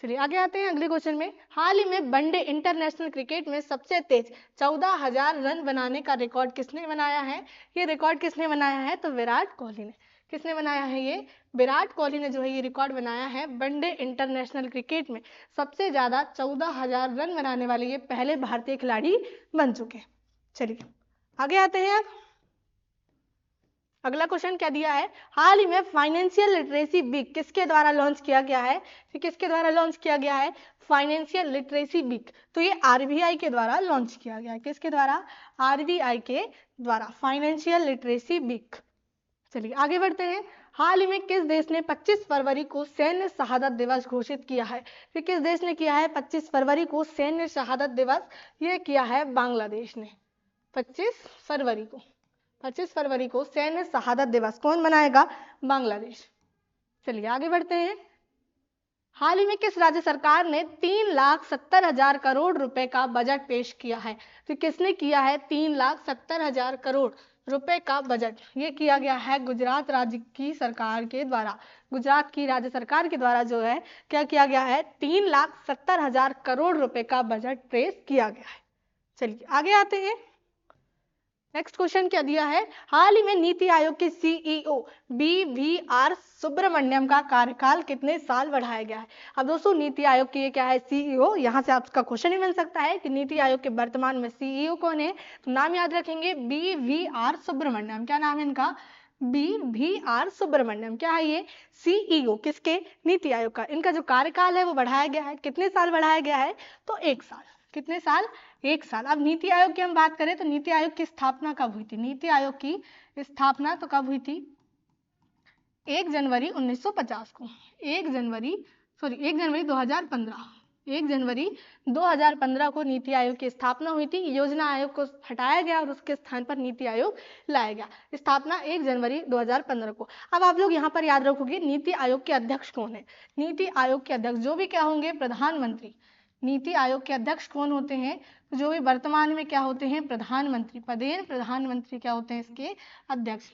चलिए आगे आते हैं अगले क्वेश्चन में। हाल ही में वनडे इंटरनेशनल क्रिकेट में सबसे तेज 14,000 रन बनाने का रिकॉर्ड किसने बनाया है, ये रिकॉर्ड किसने बनाया है, तो विराट कोहली ने। किसने बनाया है ये, विराट कोहली ने जो है ये रिकॉर्ड बनाया है। वनडे इंटरनेशनल क्रिकेट में सबसे ज्यादा 14,000 रन बनाने वाले ये पहले भारतीय खिलाड़ी बन चुके। चलिए आगे आते हैं। अब अगला क्वेश्चन क्या दिया है, हाल ही में फाइनेंशियल लिटरेसी वीक किसके द्वारा लॉन्च किया गया है, किसके द्वारा लॉन्च किया गया है, फाइनेंशियल लिटरेसी वीक, तो ये आरबीआई के द्वारा लॉन्च किया गया है। किसके द्वारा, आरबीआई के द्वारा, फाइनेंशियल लिटरेसी वीक। चलिए आगे बढ़ते हैं। हाल ही में किस देश ने 25 फरवरी को सैन्य शहादत दिवस घोषित किया है, फिर किस देश ने किया है 25 फरवरी को सैन्य शहादत दिवस, ये किया है बांग्लादेश ने। 25 फरवरी को सैन्य शहादत दिवस कौन मनाएगा, बांग्लादेश। चलिए आगे बढ़ते हैं। हाल ही में किस राज्य सरकार ने 3,70,000 करोड़ रुपए का बजट पेश किया है, तो किसने किया है 3,70,000 करोड़ रुपए का बजट, ये किया गया है गुजरात राज्य की सरकार के द्वारा। गुजरात की राज्य सरकार के द्वारा जो है क्या किया गया है, 3,70,000 करोड़ रुपए का बजट पेश किया गया है। चलिए आगे आते हैं। नेक्स्ट क्वेश्चन क्या दिया है, हाल ही में नीति आयोग के सीईओ बीवीआर सुब्रमण्यम का कार्यकाल कितने साल बढ़ाया गया है। अब दोस्तों नीति आयोग के क्या है, सीईओ, यहाँ से आपका क्वेश्चन ही बन सकता है कि नीति आयोग के वर्तमान में सीईओ कौन है, तो नाम याद रखेंगे, बीवीआर सुब्रमण्यम। क्या नाम है इनका, बीवीआर सुब्रमण्यम। क्या है ये, सीईओ किसके, नीति आयोग का। इनका जो कार्यकाल है वो बढ़ाया गया है, कितने साल बढ़ाया गया है, तो 1 साल। कितने साल, 1 साल। अब नीति आयोग की हम बात करें तो नीति आयोग की स्थापना कब हुई थी, नीति आयोग की स्थापना तो कब हुई थी, 1 जनवरी 1950 को। 1 जनवरी 2015, 1 जनवरी 2015 को नीति आयोग की स्थापना हुई थी। योजना आयोग को हटाया गया और उसके स्थान पर नीति आयोग लाया गया। स्थापना 1 जनवरी 2015 को। अब आप लोग यहाँ पर याद रखोगे नीति आयोग के अध्यक्ष कौन है, नीति आयोग के अध्यक्ष जो भी क्या होंगे, प्रधानमंत्री। नीति आयोग के अध्यक्ष कौन होते हैं, जो भी वर्तमान में क्या होते हैं, प्रधानमंत्री। पदेन प्रधानमंत्री क्या होते हैं, इसके अध्यक्ष,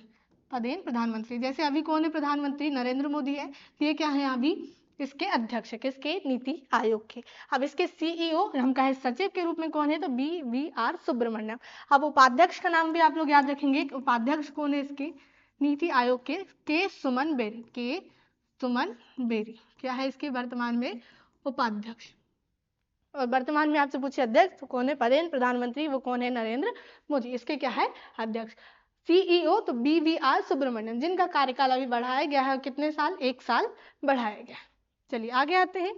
पदेन प्रधानमंत्री। जैसे अभी कौन है प्रधानमंत्री, नरेंद्र मोदी है, ये क्या है अभी इसके अध्यक्ष, किसके, नीति आयोग के। अब इसके सीईओ हम कहें सचिव के रूप में कौन है, तो बीवीआर सुब्रमण्यम। अब उपाध्यक्ष का नाम भी आप लोग याद रखेंगे, उपाध्यक्ष कौन है इसके नीति आयोग के सुमन बेरी, के सुमन बेरी क्या है इसके वर्तमान में उपाध्यक्ष। और वर्तमान में आपसे पूछे अध्यक्ष तो कौन है, पदेन प्रधानमंत्री, वो कौन है, नरेंद्र मोदी। इसके क्या है अध्यक्ष। सीईओ तो बीवीआर सुब्रमण्यम, जिनका कार्यकाल अभी बढ़ाया गया है, कितने साल, 1 साल बढ़ाया गया। चलिए आगे आते हैं।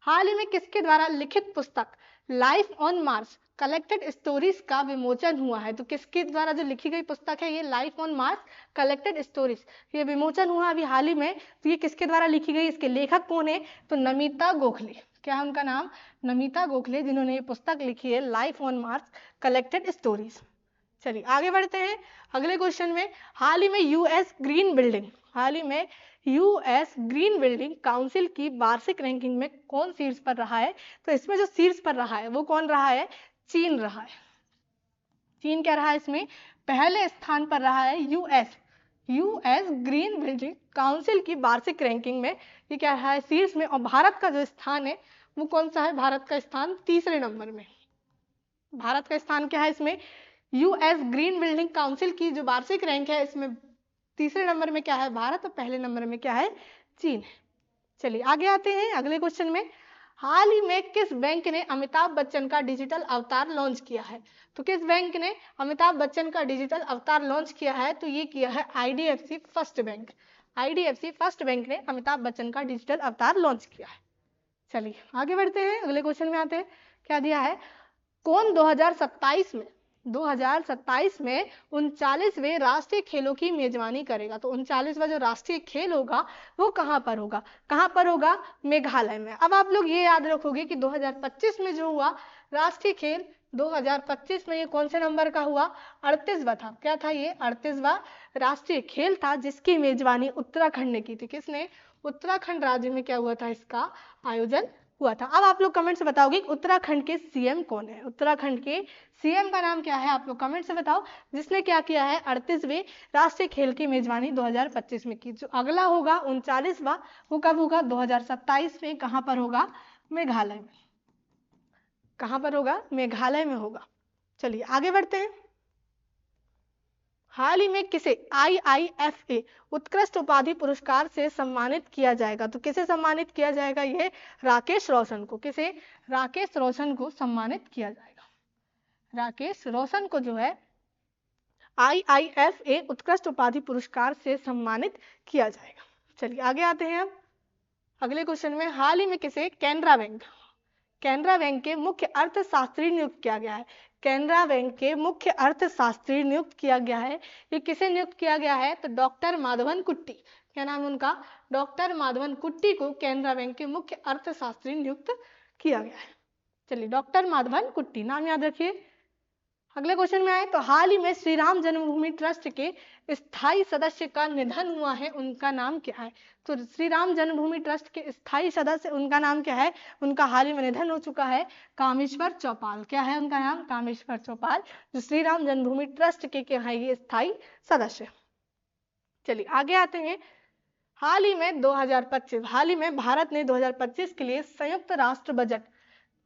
हाल ही में किसके द्वारा लिखित पुस्तक life on Mars collected stories का विमोचन हुआ है, तो किसके द्वारा जो लिखी गई पुस्तक है ये life on Mars collected stories, ये विमोचन हुआ अभी हाल ही में। तो ये किसके द्वारा लिखी गई, इसके लेखक कौन है, तो नमिता गोखले। क्या है उनका नाम, नमिता गोखले, जिन्होंने ये पुस्तक लिखी है life on Mars collected stories. चलिए आगे बढ़ते हैं अगले क्वेश्चन में। हाल ही में यूएस ग्रीन बिल्डिंग काउंसिल की वार्षिक रैंकिंग में कौन शीर्ष पर रहा है? तो इसमें जो शीर्ष पर रहा है वो कौन रहा है? चीन रहा है। चीन क्या रहा है? इसमें पहले स्थान पर रहा है यूएस ग्रीन बिल्डिंग काउंसिल की वार्षिक रैंकिंग में ये क्या रहा है? शीर्ष में। और भारत का जो स्थान है वो कौन सा है? भारत का स्थान तीसरे नंबर में। भारत का स्थान क्या है इसमें? यूएस ग्रीन बिल्डिंग काउंसिल की जो वार्षिक रैंक है इसमें तीसरे नंबर में क्या है? भारत। और पहले नंबर में क्या है? चीन है। चलिए आगे आते हैं अगले क्वेश्चन में। हाल ही में किस बैंक ने अमिताभ बच्चन का डिजिटल अवतार लॉन्च किया है? तो किस बैंक ने अमिताभ बच्चन का डिजिटल अवतार लॉन्च किया है? तो ये किया है IDFC first bank. IDFC first bank ने अमिताभ बच्चन का डिजिटल अवतार लॉन्च किया है। चलिए आगे बढ़ते हैं अगले क्वेश्चन में आते हैं। क्या दिया है? कौन 2027 में 39वें राष्ट्रीय खेलों की मेजबानी करेगा? तो 39वां जो राष्ट्रीय खेल होगा वो कहाँ पर होगा? कहाँ पर होगा? मेघालय में। अब आप लोग ये याद रखोगे कि 2025 में जो हुआ राष्ट्रीय खेल 2025 में ये कौन से नंबर का हुआ? 38वां था। क्या था ये? 38वां राष्ट्रीय खेल था जिसकी मेजबानी उत्तराखंड ने की थी। किसने? उत्तराखंड राज्य में क्या हुआ था? इसका आयोजन हुआ था। अब आप लोग कमेंट से बताओगे उत्तराखंड के सीएम कौन है? उत्तराखंड के सीएम का नाम क्या है? आप लोग कमेंट से बताओ, जिसने क्या किया है? 38वें राष्ट्रीय खेल की मेजबानी 2025 में की। जो अगला होगा 39वां वो कब होगा? 2027 में। कहां पर होगा? मेघालय में। कहां पर होगा? मेघालय में होगा। चलिए आगे बढ़ते हैं। हाल ही में किसे आईआईएफए उत्कृष्ट उपाधि पुरस्कार से सम्मानित किया जाएगा? तो किसे सम्मानित किया जाएगा? ये राकेश रोशन को। किसे? राकेश रोशन को सम्मानित किया जाएगा। राकेश रोशन को जो है आईआईएफए उत्कृष्ट उपाधि पुरस्कार से सम्मानित किया जाएगा। चलिए आगे आते हैं अब अगले क्वेश्चन में। हाल ही में किसे कैनरा बैंक के मुख्य अर्थशास्त्री नियुक्त किया गया है? कैनरा बैंक के मुख्य अर्थशास्त्री नियुक्त किया गया है। ये किसे नियुक्त किया गया है? तो डॉक्टर माधवन कुट्टी। क्या नाम है उनका? डॉक्टर माधवन कुट्टी को कैनरा बैंक के मुख्य अर्थशास्त्री नियुक्त किया गया है। चलिए डॉक्टर माधवन कुट्टी नाम याद रखिए। अगले क्वेश्चन में आए तो हाल ही में श्री राम जन्मभूमि ट्रस्ट के स्थायी सदस्य का निधन हुआ है, उनका नाम क्या है? तो श्री राम जन्मभूमि ट्रस्ट के स्थायी सदस्य उनका नाम क्या है? उनका हाल ही में निधन हो चुका है, कामेश्वर चौपाल। क्या है उनका नाम? कामेश्वर चौपाल, जो श्री राम जन्मभूमि ट्रस्ट के क्या है? ये स्थायी सदस्य। चलिए आगे आते हैं। हाल ही में भारत ने 2025 के लिए संयुक्त राष्ट्र बजट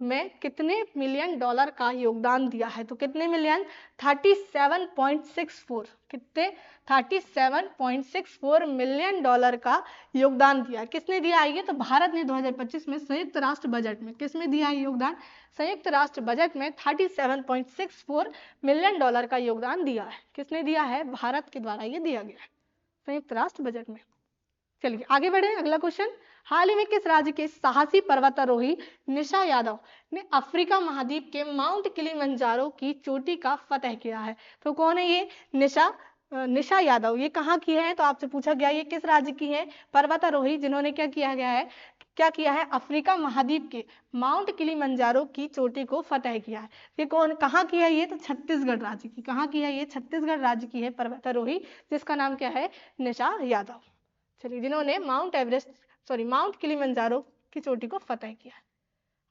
में कितने मिलियन डॉलर का योगदान दिया है? तो कितने मिलियन? 37.64। कितने? 37.64 मिलियन डॉलर का योगदान दिया। किसने दिया है ये? तो भारत ने 2025 में संयुक्त राष्ट्र बजट में किसमें दिया है योगदान? संयुक्त राष्ट्र बजट में 37.64 मिलियन डॉलर का योगदान दिया है। किसने दिया है? भारत के द्वारा ये दिया गया है संयुक्त राष्ट्र बजट में। चलिए आगे बढ़े अगला क्वेश्चन। हाल ही में किस राज्य के साहसी पर्वतारोही निशा यादव ने अफ्रीका महाद्वीप के माउंट किलिमंजारो की चोटी का फतह किया है? तो कौन है ये? निशा यादव। ये कहाँ की है? तो आपसे पूछा गया ये किस राज्य की है? पर्वतारोही जिन्होंने क्या किया है? अफ्रीका महाद्वीप के माउंट किलिमंजारो की चोटी को फतह किया है। ये कौन? कहाँ की है ये? तो छत्तीसगढ़ राज्य की। कहाँ की है ये? छत्तीसगढ़ राज्य की है पर्वतारोही, जिसका नाम क्या है? निशा यादव। चलिए जिन्होंने माउंट किलिमंजारो की चोटी को फतह किया।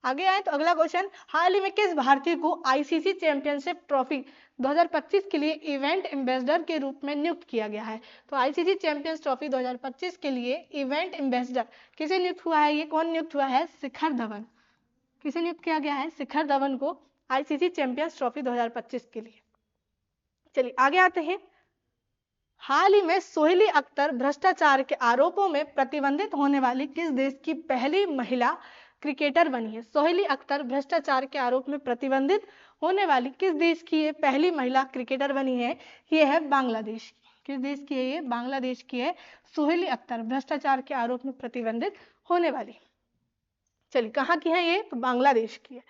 आगे आए तो अगला क्वेश्चन। हाल ही में किस भारतीय को आईसीसी चैंपियनशिप ट्रॉफी 2025 के लिए इवेंट एम्बेसडर के रूप में नियुक्त किया गया है? तो आईसीसी चैंपियंस ट्रॉफी 2025 के लिए इवेंट एम्बेसडर किसे नियुक्त हुआ है? ये कौन नियुक्त हुआ है? शिखर धवन। किसे नियुक्त किया गया है? शिखर धवन को आईसीसी चैंपियंस ट्रॉफी 2025 के लिए। चलिए आगे आते हैं। हाल ही में सोहेली अख्तर भ्रष्टाचार के आरोपों में प्रतिबंधित होने वाली किस देश की पहली महिला क्रिकेटर बनी है? सोहेली अख्तर भ्रष्टाचार के आरोप में प्रतिबंधित होने वाली किस देश की ये पहली महिला क्रिकेटर बनी है? ये है बांग्लादेश की। किस देश की है ये? बांग्लादेश की है सोहेली अख्तर, भ्रष्टाचार के आरोप में प्रतिबंधित होने वाली। चलिए कहाँ की है ये? तो बांग्लादेश की है।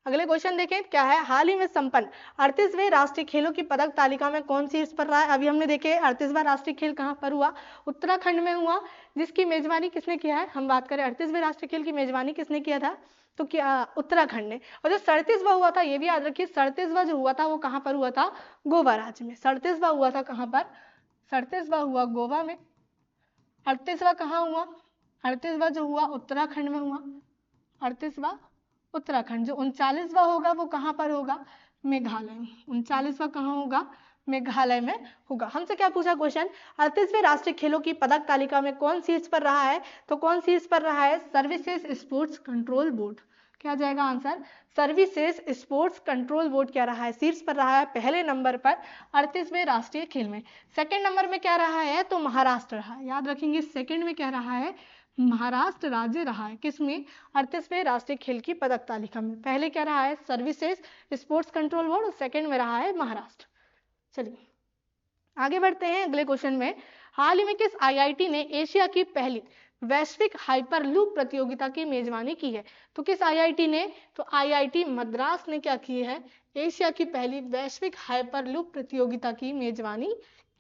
अगले क्वेश्चन देखें क्या है, हाल ही में संपन्न 38वें राष्ट्रीय खेलों की पदक तालिका में कौन शीर्ष पर रहा है। अभी हमने देखे 38वां राष्ट्रीय खेल कहाँ पर हुआ, उत्तराखंड में हुआ, जिसकी मेजबानी किसने किया है, हम बात करें 38वें राष्ट्रीय खेल की मेजबानी किसने किया था, तो क्या उत्तराखंड ने। और जो 37वां हुआ था ये भी याद रखिए, 37वां जो हुआ था वो कहाँ पर हुआ था, गोवा राज्य में। 37वां हुआ था कहाँ पर, 37वां हुआ गोवा में। 38वां कहाँ हुआ, 38वां जो हुआ उत्तराखंड में हुआ, 38वां उत्तराखंड। जो 39वां होगा वो कहाँ पर होगा, मेघालय में। 39वां कहाँ होगा, मेघालय में होगा। हमसे क्या पूछा क्वेश्चन, 38वें राष्ट्रीय खेलों की पदक तालिका में कौन शीर्ष पर रहा है, तो कौन शीर्ष पर रहा है, सर्विसेज स्पोर्ट्स कंट्रोल बोर्ड। क्या जाएगा answer, services sports control board क्या रहा है, शीर्ष पर रहा है पहले नंबर पर 38वें राष्ट्रीय खेल में। सेकंड नंबर में क्या रहा है, तो महाराष्ट्र रहा है, याद रखेंगे सेकंड में क्या रहा है, महाराष्ट्र राज्य रहा है, किसमें, 38वें राष्ट्रीय खेल की पदक तालिका में। पहले क्या रहा है, सर्विसेज स्पोर्ट्स कंट्रोल बोर्ड, और सेकंड में रहा है महाराष्ट्र। चलिए आगे बढ़ते हैं अगले क्वेश्चन में, हाल ही में किस आईआईटी ने एशिया की पहली वैश्विक हाइपरलूप प्रतियोगिता की मेजबानी की है, तो किस आईआईटी ने, तो आईआईटी मद्रास ने क्या की है, एशिया की पहली वैश्विक हाइपरलूप प्रतियोगिता की मेजबानी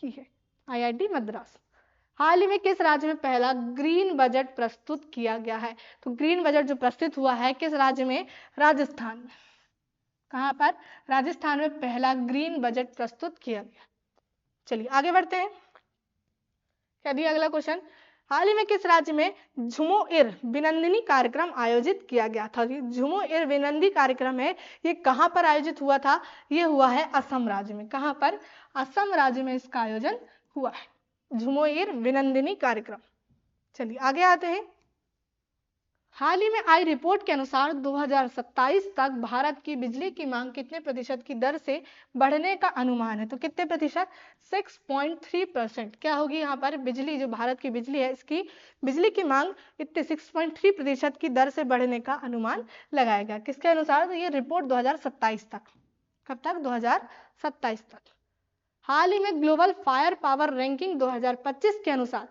की है, आईआईटी मद्रास। हाल ही में किस राज्य में पहला ग्रीन बजट प्रस्तुत किया गया है, तो ग्रीन बजट जो प्रस्तुत हुआ है किस राज्य में, राजस्थान में। कहां पर, राजस्थान में पहला ग्रीन बजट प्रस्तुत किया गया। चलिए आगे बढ़ते हैं, क्या दिया अगला क्वेश्चन, हाल ही में किस राज्य में झुमो इर विनंदिनी कार्यक्रम आयोजित किया गया था। झुमो इर विनंदी कार्यक्रम है, ये कहां पर आयोजित हुआ था, ये हुआ है असम राज्य में। कहां पर, असम राज्य में इसका आयोजन हुआ है, झुमो इर विनंदिनी कार्यक्रम। चलिए आगे आते हैं, हाल ही में आई रिपोर्ट के अनुसार 2027 तक भारत की बिजली की मांग कितने प्रतिशत की दर से बढ़ने का अनुमान है, तो कितने प्रतिशत, 6.3%। क्या होगी यहाँ पर, बिजली जो भारत की बिजली है इसकी बिजली की मांग इतने 6.3% की दर से बढ़ने का अनुमान लगाया गया, किसके अनुसार, तो ये रिपोर्ट 2027 तक, कब तक, 2027 तक। हाल ही में ग्लोबल फायर पावर रैंकिंग 2025 के अनुसार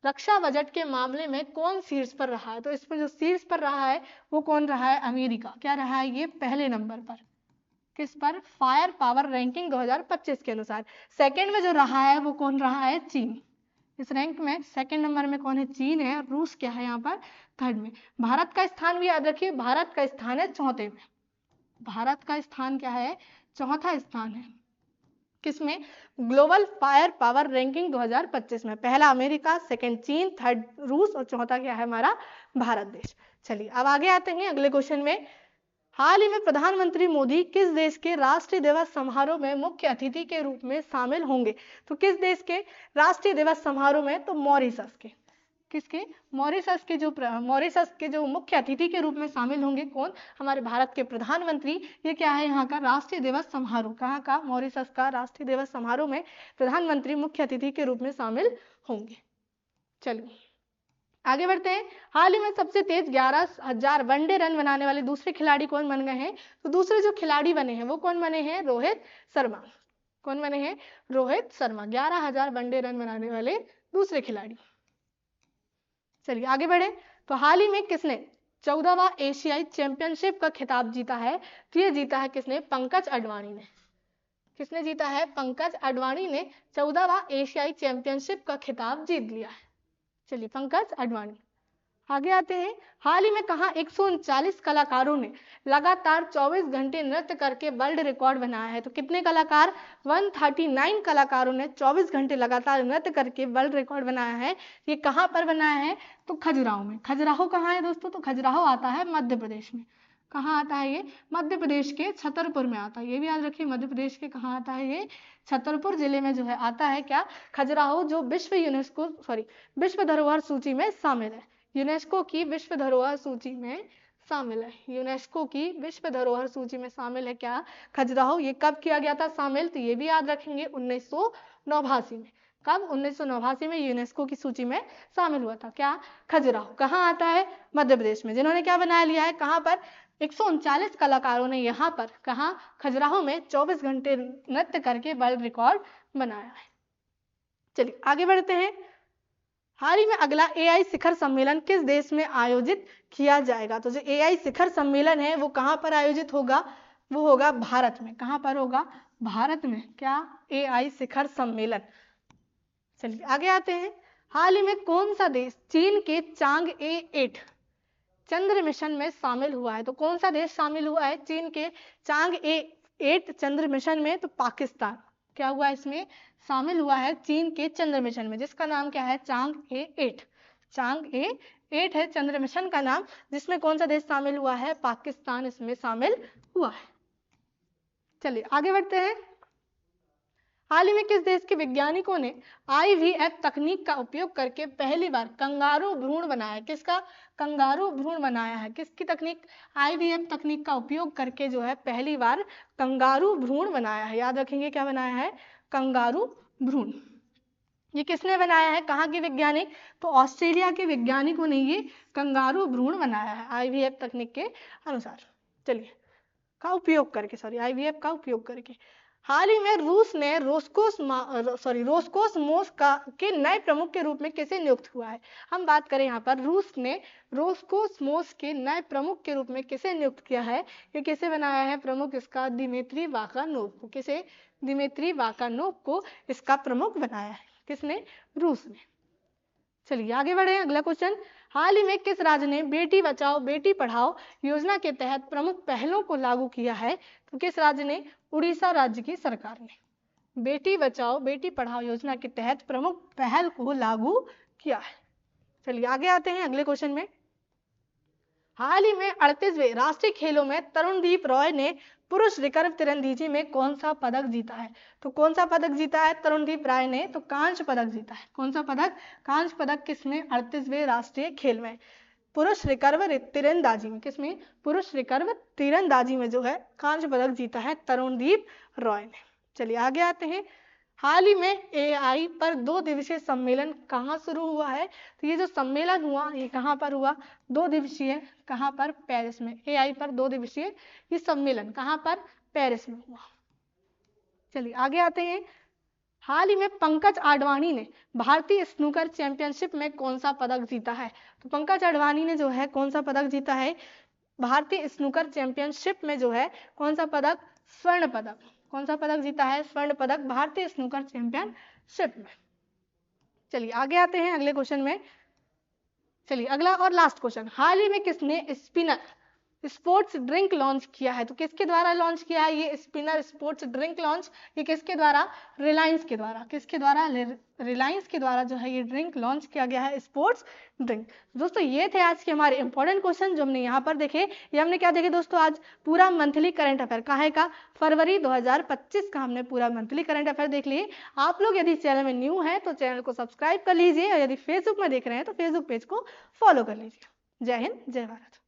रक्षा बजट के मामले में कौन शीर्ष पर रहा है, तो इसमें जो शीर्ष पर रहा है वो कौन रहा है, अमेरिका। क्या रहा है, ये पहले नंबर पर, किस पर, फायर पावर रैंकिंग 2025 के अनुसार। सेकंड में जो रहा है वो कौन रहा है, चीन। इस रैंक में सेकंड नंबर में कौन है, चीन है। रूस क्या है यहाँ पर, थर्ड में। भारत का स्थान भी याद रखिए, भारत का स्थान है चौथे में, भारत का स्थान क्या है, चौथा स्थान है, किसमें, ग्लोबल फायर पावर रैंकिंग 2025 में। पहला अमेरिका, सेकंड चीन, थर्ड रूस और चौथा क्या है हमारा भारत देश। चलिए अब आगे आते हैं अगले क्वेश्चन में, हाल ही में प्रधानमंत्री मोदी किस देश के राष्ट्रीय दिवस समारोह में मुख्य अतिथि के रूप में शामिल होंगे, तो किस देश के राष्ट्रीय दिवस समारोह में, तो मॉरिशस के, किसके, मॉरिशस के जो मुख्य अतिथि के रूप में शामिल होंगे, कौन, हमारे भारत के प्रधानमंत्री। ये क्या है यहाँ का राष्ट्रीय दिवस समारोह, कहाँ का, मॉरिशस का राष्ट्रीय दिवस समारोह में प्रधानमंत्री मुख्य अतिथि के रूप में शामिल होंगे। चलिए आगे बढ़ते हैं, हाल ही में सबसे तेज 11,000 वनडे रन बनाने वाले दूसरे खिलाड़ी कौन बन गए हैं, तो दूसरे जो खिलाड़ी बने हैं वो कौन बने हैं, रोहित शर्मा। कौन बने हैं, रोहित शर्मा, 11,000 वनडे रन बनाने वाले दूसरे खिलाड़ी। चलिए आगे बढ़े, तो हाल ही में किसने 14वां एशियाई चैंपियनशिप का खिताब जीता है, तो ये जीता है किसने, पंकज अडवाणी ने। किसने जीता है, पंकज अडवाणी ने 14वां एशियाई चैंपियनशिप का खिताब जीत लिया है। चलिए पंकज अडवाणी। आगे आते हैं, हाल ही में कहा 139 कलाकारों ने लगातार 24 घंटे नृत्य करके वर्ल्ड रिकॉर्ड बनाया है, तो कितने कलाकार, 139 कलाकारों ने 24 घंटे लगातार नृत्य करके वर्ल्ड रिकॉर्ड बनाया है। ये कहाँ पर बनाया है, तो खजुराहो में। खजुराहो कहाँ है दोस्तों, तो खजुराहो आता है मध्य प्रदेश में। कहाँ आता है ये, मध्य प्रदेश के छतरपुर में आता है, ये भी याद रखिए, मध्य प्रदेश के कहाँ आता है ये, छतरपुर जिले में जो है आता है क्या, खजुराहो, जो विश्व धरोहर सूची में शामिल है, यूनेस्को की विश्व धरोहर सूची में शामिल है, यूनेस्को की विश्व धरोहर सूची में शामिल है क्या, खजुराहो। ये कब किया गया था शामिल, तो ये भी याद रखेंगे 1989 में। कब, 1989 में यूनेस्को की सूची में शामिल हुआ था क्या, खजुराहो। कहाँ आता है, मध्य प्रदेश में। जिन्होंने क्या बना लिया है, कहाँ पर, 139 कलाकारों ने यहाँ पर, कहाँ, खजुराहो में 24 घंटे नृत्य करके वर्ल्ड रिकॉर्ड बनाया है। चलिए आगे बढ़ते हैं, हाल ही में अगला एआई शिखर सम्मेलन किस देश में आयोजित किया जाएगा? तो जो एआई शिखर सम्मेलन है वो कहाँ पर आयोजित होगा? वो होगा भारत में। कहाँ पर होगा? भारत में। क्या? एआई शिखर सम्मेलन। चलिए आगे आते हैं। हाल ही में कौन सा देश चीन के चांगए-8 चंद्र मिशन में शामिल हुआ है? तो कौन सा देश शामिल हुआ है चीन के चांगए-8 चंद्र मिशन में? तो पाकिस्तान। क्या हुआ इसमें? शामिल हुआ है चीन के चंद्र मिशन में, जिसका नाम क्या है? चांगए-8। चांगए-8 है चंद्र मिशन का नाम, जिसमें कौन सा देश शामिल हुआ है? पाकिस्तान इसमें शामिल हुआ है। चलिए आगे बढ़ते हैं। हाल ही में किस देश के वैज्ञानिकों ने आईवीएफ तकनीक का उपयोग करके पहली बार कंगारू भ्रूण बनाया है? किसका? कंगारू भ्रूण बनाया है। किसकी तकनीक? आईवीएफ तकनीक का उपयोग करके जो है पहली बार कंगारू भ्रूण बनाया है। याद रखेंगे क्या बनाया है? कंगारू भ्रूण। ये किसने बनाया है? कहाँ के वैज्ञानिक? तो ऑस्ट्रेलिया के वैज्ञानिकों ने ये कंगारू भ्रूण बनाया है आईवीएफ तकनीक के अनुसार। चलिए का उपयोग करके, आईवीएफ का उपयोग करके। हाल ही में रूस ने रोस्कोसमोस के नए प्रमुख के रूप में किसे नियुक्त हुआ है? हम बात करें यहाँ पर, रूस ने रोस्कोसमोस के नए प्रमुख के रूप में किसे नियुक्त किया है? ये किसे बनाया है प्रमुख? इसका दिमित्री वाकानोव को। किसे? दिमित्री वाकानोव को इसका प्रमुख बनाया है। किसने? रूस ने। चलिए आगे बढ़े। अगला क्वेश्चन, हाल ही में किस राज्य ने बेटी बचाओ बेटी पढ़ाओ योजना के तहत प्रमुख पहलों को लागू किया है? तो किस राज्य ने? उड़ीसा राज्य की सरकार ने बेटी बचाओ बेटी पढ़ाओ योजना के तहत प्रमुख पहल को लागू किया है। चलिए आगे आते हैं अगले क्वेश्चन में। हाल ही में 38वें राष्ट्रीय खेलों में तरुणदीप रॉय ने पुरुष रिकर्व तीरंदाजी में कौन सा पदक जीता है? तो कौन सा पदक जीता है तरुणदीप राय ने? तो कांस्य पदक जीता है। कौन सा पदक? कांस्य पदक। किसमें? 38वें राष्ट्रीय खेल में पुरुष रिकर्व तीरंदाजी में। किसमें? पुरुष रिकर्व तीरंदाजी में जो है कांस्य पदक जीता है तरुणदीप रॉय ने। चलिए आगे आते हैं। हाल ही में एआई पर 2 दिवसीय सम्मेलन कहाँ शुरू हुआ है? तो ये जो सम्मेलन हुआ ये कहाँ पर हुआ? 2 दिवसीय। कहाँ पर? पेरिस में। एआई पर 2 दिवसीय ये सम्मेलन कहाँ पर? पेरिस में हुआ। चलिए आगे आते हैं। हाल ही में पंकज आडवाणी ने भारतीय स्नूकर चैंपियनशिप में कौन सा पदक जीता है? तो पंकज आडवाणी ने जो है कौन सा पदक जीता है? भारतीय स्नूकर चैंपियनशिप में जो है कौन सा पदक? स्वर्ण पदक। कौन सा पदक जीता है? स्वर्ण पदक भारतीय स्नूकर चैंपियनशिप में। चलिए आगे आते हैं अगले क्वेश्चन में। चलिए अगला और लास्ट क्वेश्चन, हाल ही में किसने स्पिनर स्पोर्ट्स ड्रिंक लॉन्च किया है? तो किसके द्वारा लॉन्च किया है ये स्पिनर स्पोर्ट्स ड्रिंक लॉन्च? ये किसके द्वारा? रिलायंस के द्वारा। किसके द्वारा? रिलायंस के द्वारा जो है ये ड्रिंक लॉन्च किया गया है, स्पोर्ट्स ड्रिंक। दोस्तों ये थे आज के हमारे इंपॉर्टेंट क्वेश्चन जो हमने यहाँ पर देखे। ये हमने क्या देखे दोस्तों? आज पूरा मंथली करंट अफेयर काहे का? फरवरी 2025 का हमने पूरा मंथली करंट अफेयर देख लिए। आप लोग यदि चैनल में न्यू हैं तो चैनल को सब्सक्राइब कर लीजिए और यदि फेसबुक में देख रहे हैं तो फेसबुक पेज को फॉलो कर लीजिए। जय हिंद, जय भारत।